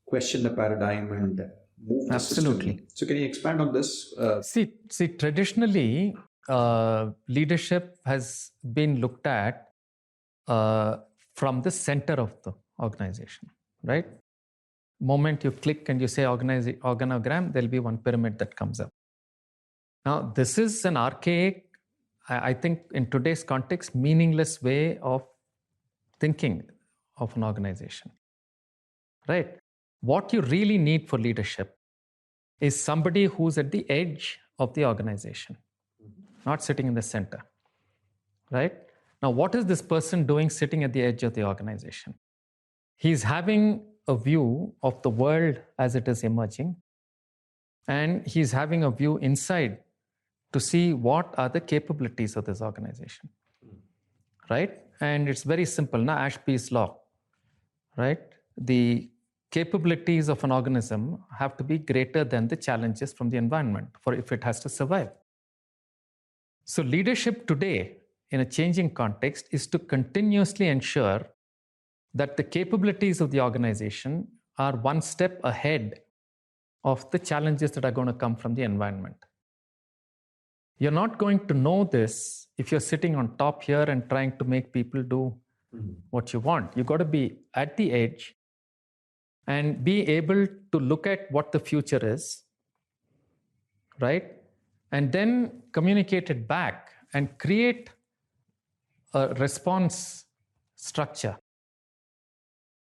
question the paradigm and move the system. So can you expand on this? See, traditionally, leadership has been looked at from the center of the organization, right? Moment you click and you say organogram, there'll be one pyramid that comes up. Now, this is an archaic, I think in today's context, meaningless way of thinking of an organization, right? What you really need for leadership is somebody who's at the edge of the organization, not sitting in the center, right? Now, what is this person doing sitting at the edge of the organization? He's having a view of the world as it is emerging, and he's having a view inside to see what are the capabilities of this organization, right? And it's very simple, Ashby's law, right? The capabilities of an organism have to be greater than the challenges from the environment for if it has to survive. So leadership today in a changing context is to continuously ensure that the capabilities of the organization are one step ahead of the challenges that are going to come from the environment. You're not going to know this if you're sitting on top here and trying to make people do what you want. You've got to be at the edge and be able to look at what the future is, right? And then communicate it back and create a response structure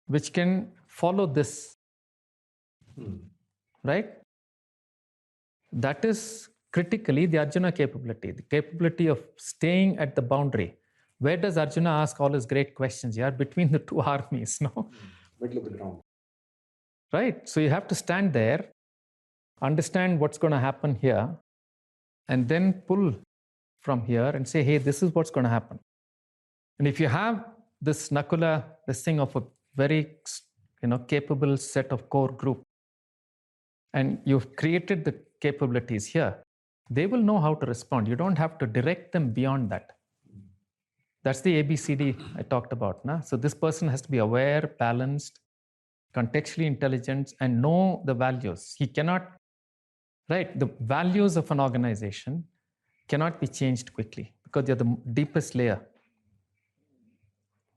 which can follow this, right? That is critically the Arjuna capability, the capability of staying at the boundary. Where does Arjuna ask all his great questions? Yeah, between the two armies, no? Middle of the ground. Right. So you have to stand there, understand what's going to happen here, and then pull from here and say, hey, this is what's going to happen. And if you have this Nakula, this thing of a very capable set of core group, and you've created the capabilities here, they will know how to respond. You don't have to direct them beyond that. That's the ABCD I talked about. So this person has to be aware, balanced, contextually intelligent, and know the values. He cannot, right? The values of an organization cannot be changed quickly because they're the deepest layer.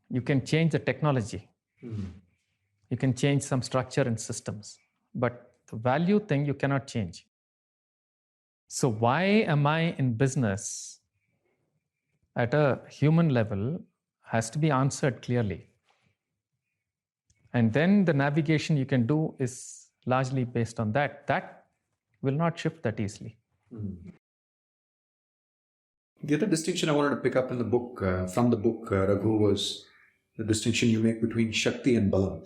You can change the technology. You can change some structure and systems, but the value thing you cannot change. So why am I in business at a human level has to be answered clearly. And then the navigation you can do is largely based on that. That will not shift that easily. The other distinction I wanted to pick up in the book, from the book, Raghu, was the distinction you make between Shakti and Balam.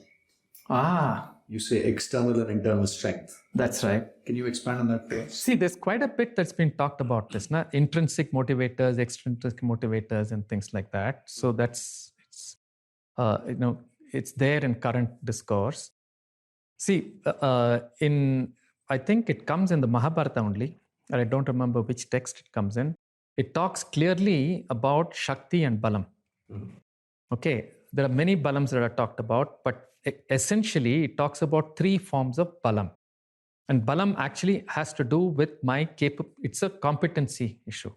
You say external and internal strength. That's right. Can you expand on that for us? See, there's quite a bit that's been talked about this, intrinsic motivators, extrinsic motivators, and things like that. So that's, it's there in current discourse. See, I think it comes in the Mahabharata only, and I don't remember which text it comes in. It talks clearly about Shakti and Balam. Okay, there are many Balams that are talked about, but essentially it talks about three forms of Balam. And Balam actually has to do with it's a competency issue.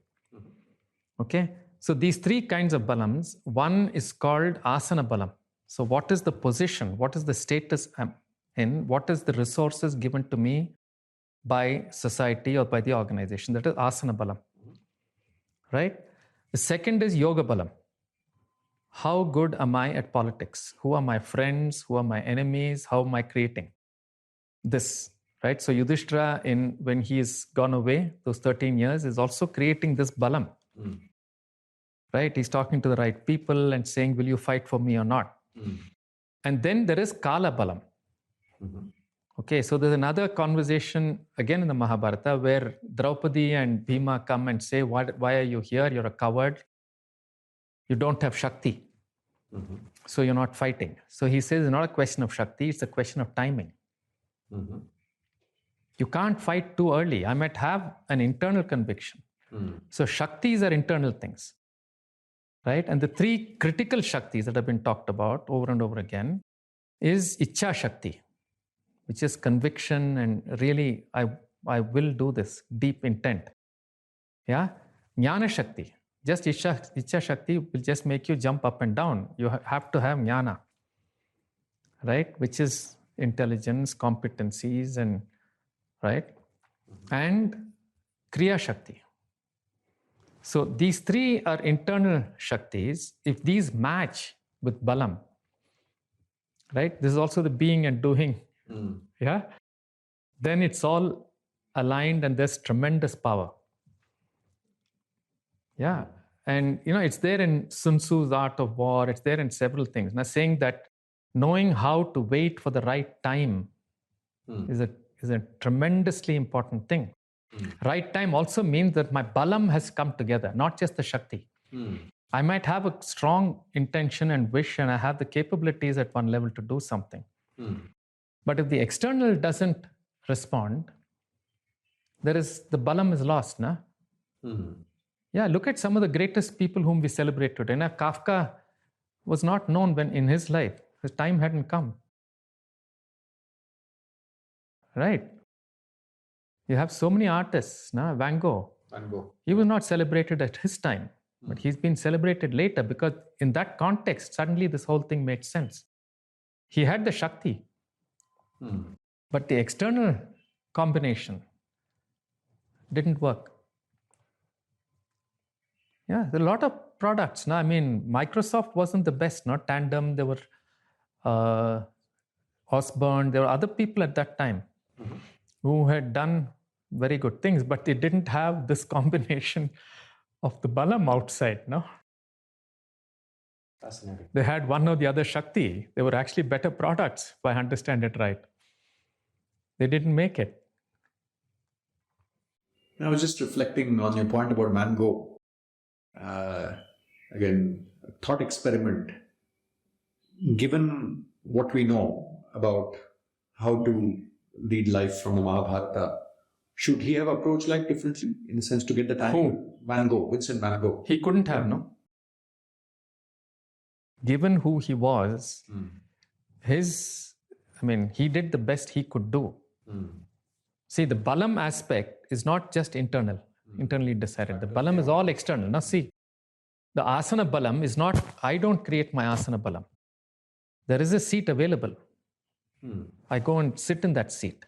Okay, so these three kinds of Balams, one is called Asana Balam. So what is the position? What is the status I'm in? What is the resources given to me by society or by the organization? That is Asana Balam. Right? The second is Yoga Balam. How good am I at politics? Who are my friends? Who are my enemies? How am I creating this? Right? So Yudhishthira, when he's gone away, those 13 years, is also creating this Balam. Right? He's talking to the right people and saying, will you fight for me or not? And then there is Kala Balam. Okay, so there's another conversation again in the Mahabharata where Draupadi and Bhima come and say, why are you here? You're a coward. You don't have Shakti. So you're not fighting. So he says it's not a question of Shakti, it's a question of timing. You can't fight too early. I might have an internal conviction. So Shaktis are internal things, right? And the three critical Shaktis that have been talked about over and over again is Ichcha Shakti, which is conviction and really, I will do this, deep intent. Yeah? Jnana Shakti. Just Ichcha Shakti will just make you jump up and down. You have to have Jnana, right? Which is intelligence, competencies, and right? And Kriya Shakti. So these three are internal Shaktis. If these match with Balam, right? This is also the being and doing. Yeah? Then it's all aligned and there's tremendous power. Yeah. And, it's there in Sun Tzu's Art of War. It's there in several things. Now, saying that knowing how to wait for the right time is a tremendously important thing. Right time also means that my Balam has come together, not just the Shakti. I might have a strong intention and wish, and I have the capabilities at one level to do something. But if the external doesn't respond, the Balam is lost. Na? Yeah, look at some of the greatest people whom we celebrate today. Now, Kafka was not known when in his life. His time hadn't come. Right? You have so many artists. Na? Van Gogh. He was not celebrated at his time, but he's been celebrated later because in that context, suddenly this whole thing made sense. He had the Shakti, but the external combination didn't work. Yeah, there are a lot of products. I mean, Microsoft wasn't the best, not Tandem. There were Osborne. There were other people at that time who had done very good things, but they didn't have this combination of the Balam outside. No, Fascinating. they had one or the other Shakti. They were actually better products, if I understand it right. They didn't make it. I was just reflecting on your point about Van Gogh. Again, a thought experiment. Given what we know about how to lead life from the Mahabharata, should he have approached life differently in a sense to get the time? Who? Van Gogh, Vincent Van Gogh. He couldn't have, no? Given who he was, he did the best he could do. See, the Balam aspect is not just internally decided. The Balam is all external. Now see, the Asana Balam is not, I don't create my Asana Balam. There is a seat available. I go and sit in that seat.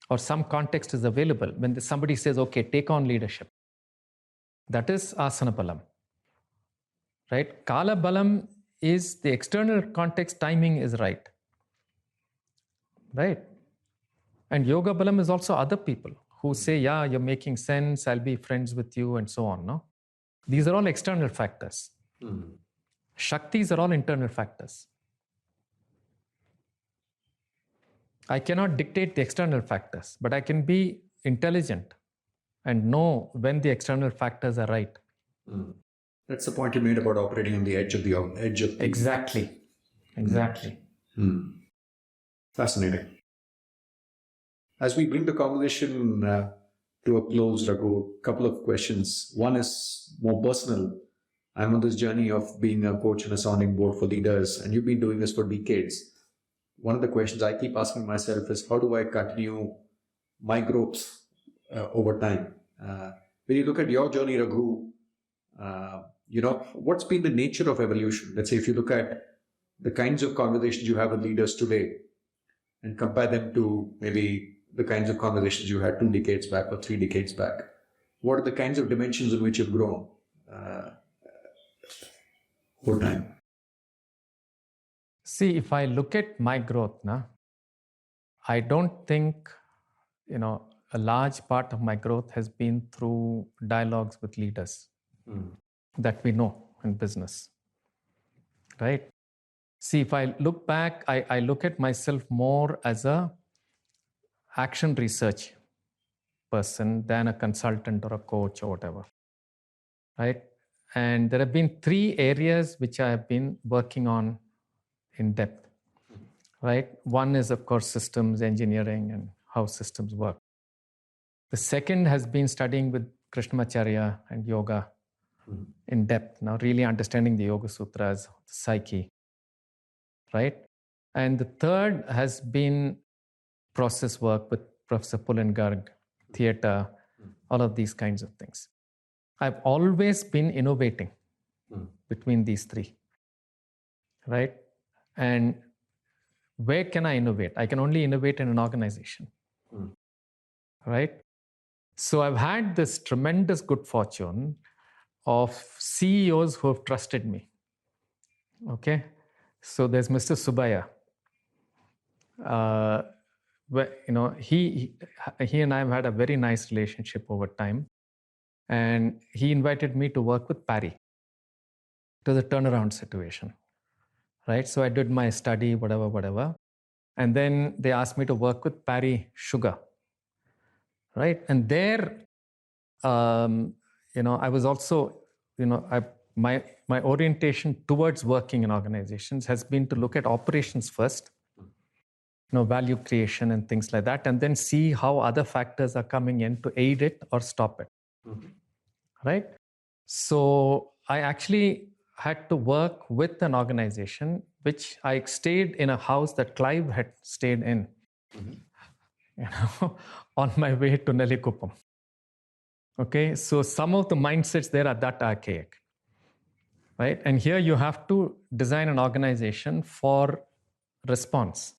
Or some context is available. When somebody says, okay, take on leadership. That is Asana Balam. Right? Kala Balam is the external context, timing is right. Right? And Yoga Balam is also other people who say, yeah, you're making sense, I'll be friends with you, and so on. No? These are all external factors. Shaktis are all internal factors. I cannot dictate the external factors, but I can be intelligent and know when the external factors are right. That's the point you made about operating on the edge of the Exactly. Fascinating. As we bring the conversation to a close, Raghu, a couple of questions. One is more personal. I'm on this journey of being a coach and a sounding board for leaders, and you've been doing this for decades. One of the questions I keep asking myself is, how do I continue my growth over time? When you look at your journey, Raghu, what's been the nature of evolution? Let's say if you look at the kinds of conversations you have with leaders today and compare them to maybe the kinds of conversations you had 2 decades back or 3 decades back, what are the kinds of dimensions in which you've grown over time? See, if I look at my growth, I don't think, a large part of my growth has been through dialogues with leaders that we know in business, right? See, if I look back, I look at myself more as a action research person than a consultant or a coach or whatever, right? And there have been 3 areas which I have been working on in depth, right? One is, of course, systems engineering and how systems work. The second has been studying with Krishnamacharya and yoga in depth, now really understanding the Yoga Sutras, the psyche, right? And the third has been process work with Professor Pullen Garg, theater, all of these kinds of things. I've always been innovating between these 3, right? And where can I innovate? I can only innovate in an organization, right? So I've had this tremendous good fortune of CEOs who have trusted me. Okay, so there's Mr. Subaya. He and I have had a very nice relationship over time, and he invited me to work with Parry. It was a turnaround situation, right? So I did my study, whatever, and then they asked me to work with Parry Sugar, right? And there, I was also, my orientation towards working in organizations has been to look at operations first, value creation and things like that, and then see how other factors are coming in to aid it or stop it, right? So I actually had to work with an organization which I stayed in a house that Clive had stayed in, on my way to Nelikkuppam. Okay, so some of the mindsets there are that archaic, right? And here you have to design an organization for response,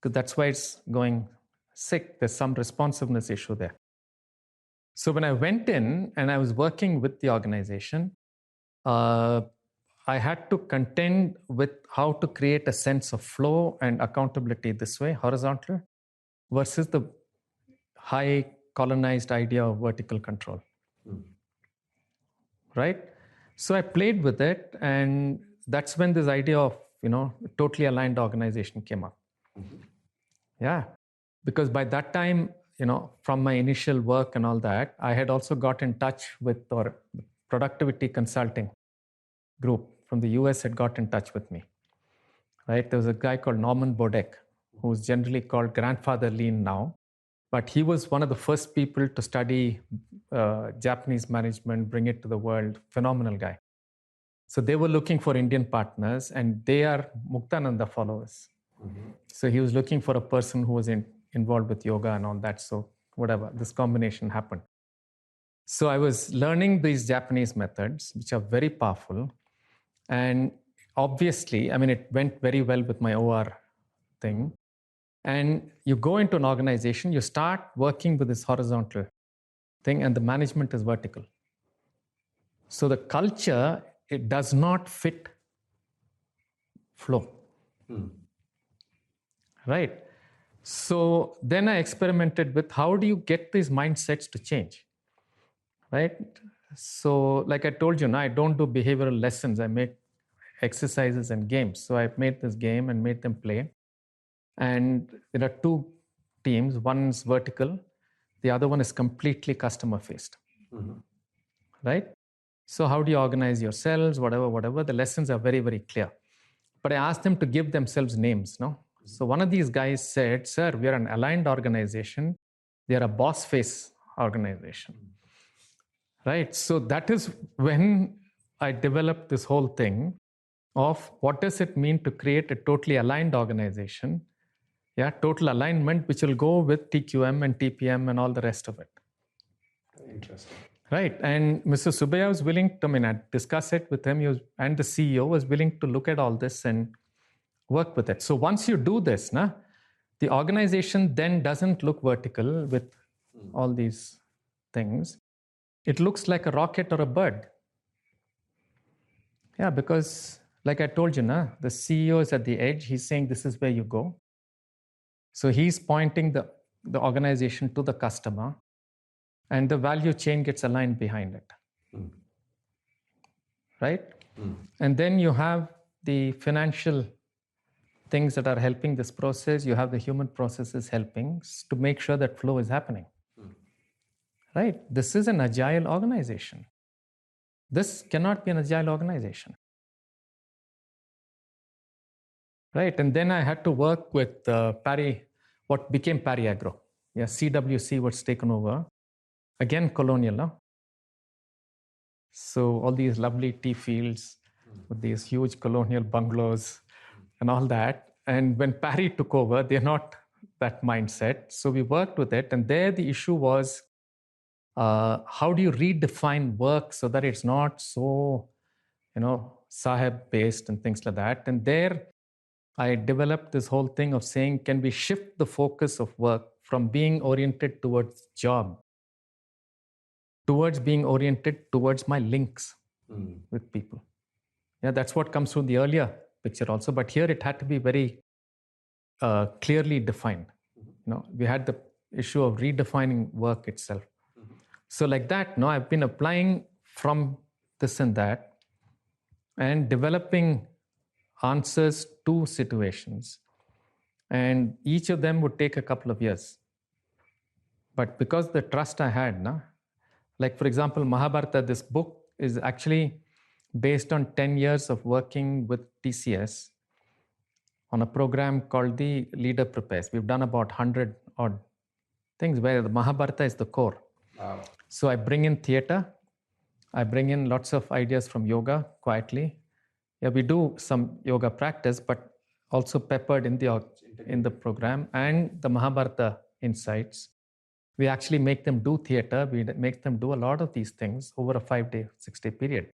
because that's why it's going sick. There's some responsiveness issue there. So when I went in and I was working with the organization, I had to contend with how to create a sense of flow and accountability this way, horizontal, versus the high colonized idea of vertical control. Right? So I played with it, and that's when this idea of, totally aligned organization came up. Yeah. Because by that time, from my initial work and all that, I had also got in touch with our productivity consulting group from the US had got in touch with me. Right? There was a guy called Norman Bodek, who's generally called Grandfather Lean now. But he was one of the first people to study Japanese management, bring it to the world. Phenomenal guy. So they were looking for Indian partners, and they are Muktananda followers. So he was looking for a person who was involved with yoga and all that. So whatever, this combination happened. So I was learning these Japanese methods, which are very powerful. And obviously, it went very well with my OR thing. And you go into an organization, you start working with this horizontal thing, and the management is vertical. So the culture, it does not fit flow. Right? So then I experimented with how do you get these mindsets to change? Right? So like I told you, now I don't do behavioral lessons. I make exercises and games. So I made this game and made them play. And there are 2 teams. One is vertical. The other one is completely customer-faced. Right? So how do you organize yourselves, whatever. The lessons are very, very clear. But I asked them to give themselves names. No? So one of these guys said, sir, we are an aligned organization. They are a boss face organization. Right? So that is when I developed this whole thing of what does it mean to create a totally aligned organization. Yeah, total alignment, which will go with TQM and TPM and all the rest of it. Interesting. Right. And Mr. Subaya was willing to, I discussed it with him, and the CEO was willing to look at all this and work with it. So once you do this, the organization then doesn't look vertical with all these things. It looks like a rocket or a bird. Yeah, because like I told you, the CEO is at the edge. He's saying, this is where you go. So he's pointing the organization to the customer, and the value chain gets aligned behind it. Right? And then you have the financial things that are helping this process, you have the human processes helping to make sure that flow is happening. Right? This is an agile organization. This cannot be an agile organization. Right? And then I had to work with what became Pari Agro. Yeah, CWC was taken over. Again, colonial, no? So all these lovely tea fields with these huge colonial bungalows and all that. And when Pari took over, they're not that mindset. So we worked with it. And there the issue was, how do you redefine work so that it's not so, Sahib-based and things like that. And there I developed this whole thing of saying, can we shift the focus of work from being oriented towards job towards being oriented towards my links with people? Yeah, that's what comes from the earlier picture also. But here it had to be very clearly defined. We had the issue of redefining work itself. So like that, I've been applying from this and that and developing answers to situations. And each of them would take a couple of years. But because the trust I had, like for example, Mahabharata, this book is actually based on 10 years of working with TCS on a program called the Leader Prepares. We've done about 100 odd things where the Mahabharata is the core. Wow. So I bring in theater. I bring in lots of ideas from yoga quietly. Yeah, we do some yoga practice, but also peppered in the program and the Mahabharata insights. We actually make them do theater. We make them do a lot of these things over a 5-day, 6-day period.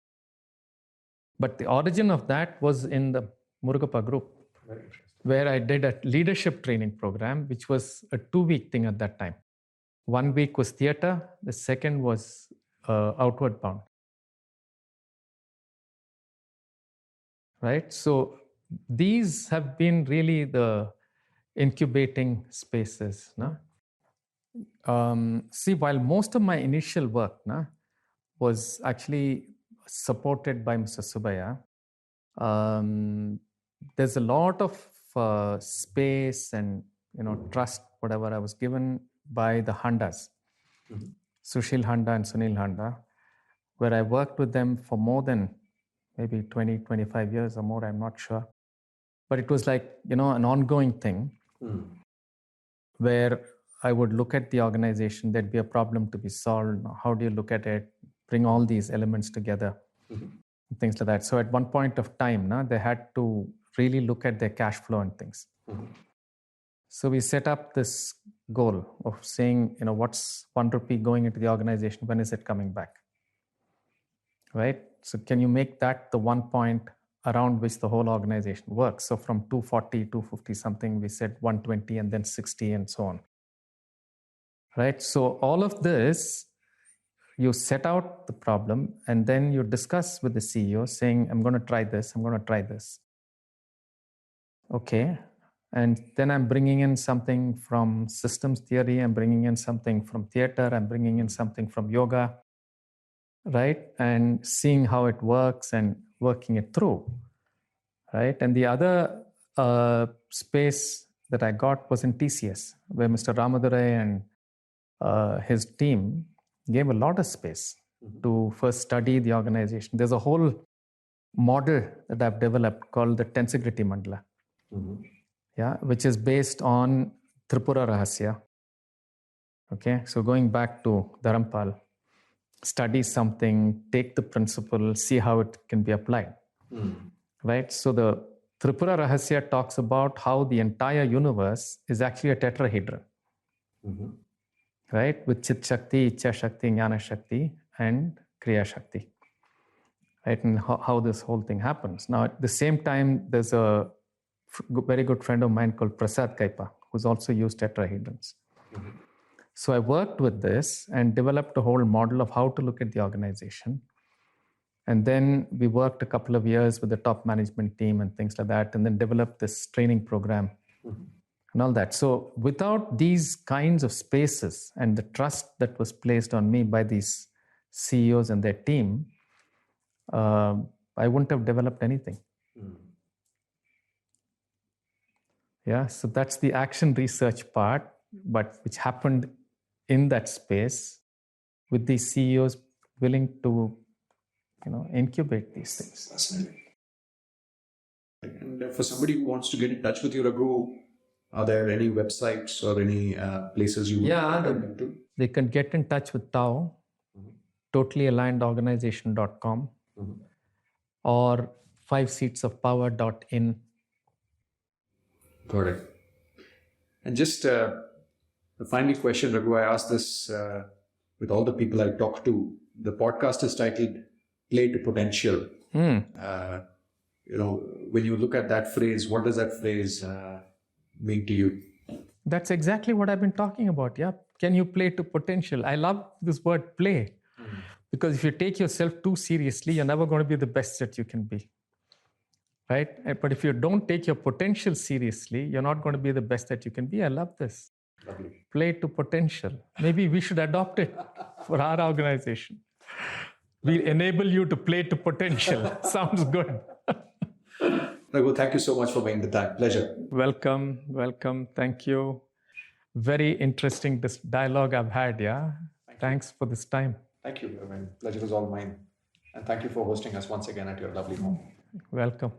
But the origin of that was in the Murugappa group, where I did a leadership training program, which was a 2-week thing at that time. 1 week was theater. The second was outward bound. Right? So these have been really the incubating spaces. See, while most of my initial work was actually supported by Mr. Subaya, there's a lot of space and trust, whatever I was given by the Handas, Sushil Handa and Sunil Handa, where I worked with them for more than maybe 20, 25 years or more, I'm not sure. But it was like, an ongoing thing where I would look at the organization, there'd be a problem to be solved. How do you look at it? Bring all these elements together, things like that. So at one point of time, they had to really look at their cash flow and things. So we set up this goal of saying, what's 1 rupee going into the organization? When is it coming back? Right? So can you make that the one point around which the whole organization works? So from 240, 250 something, we said 120 and then 60 and so on. Right? So all of this, you set out the problem and then you discuss with the CEO saying, I'm going to try this, I'm going to try this. Okay. And then I'm bringing in something from systems theory, I'm bringing in something from theater, I'm bringing in something from yoga, right? And seeing how it works and working it through, right? And the other space that I got was in TCS, where Mr. Ramadurai and his team gave a lot of space to first study the organization. There's a whole model that I've developed called the Tensegrity Mandala, which is based on Tripura Rahasya. Okay, so going back to Dharampal, study something, take the principle, see how it can be applied. Right? So the Tripura Rahasya talks about how the entire universe is actually a tetrahedron. Right? With Chit Shakti, Ichha Shakti, Jnana Shakti, and Kriya Shakti. Right? And how this whole thing happens. Now, at the same time, there's a very good friend of mine called Prasad Kaipa, who's also used tetrahedrons. So I worked with this and developed a whole model of how to look at the organization. And then we worked a couple of years with the top management team and things like that, and then developed this training program and all that. So without these kinds of spaces and the trust that was placed on me by these CEOs and their team, I wouldn't have developed anything. Yeah, so that's the action research part, but which happened in that space with these CEOs willing to, incubate these things. Fascinating. And for somebody who wants to get in touch with you, Raghu, are there any websites or any places you would recommend them to? They can get in touch with Tao, totallyalignedorganization.com, or 5seatsofpower.in. Got it. And just the final question, Raghu, I asked this with all the people I talk to. The podcast is titled Play to Potential. When you look at that phrase, what does that phrase mean to you? That's exactly what I've been talking about. Yeah. Can you play to potential? I love this word play, because if you take yourself too seriously, you're never going to be the best that you can be. Right? But if you don't take your potential seriously, you're not going to be the best that you can be. I love this. Lovely. Play to potential. Maybe we should adopt it for our organization. We enable you to play to potential. Sounds good. Raghu, thank you so much for making the time. Pleasure. Welcome. Thank you. Very interesting this dialogue I've had. Yeah. Thanks for this time. Thank you. Pleasure is all mine. And thank you for hosting us once again at your lovely home. Welcome.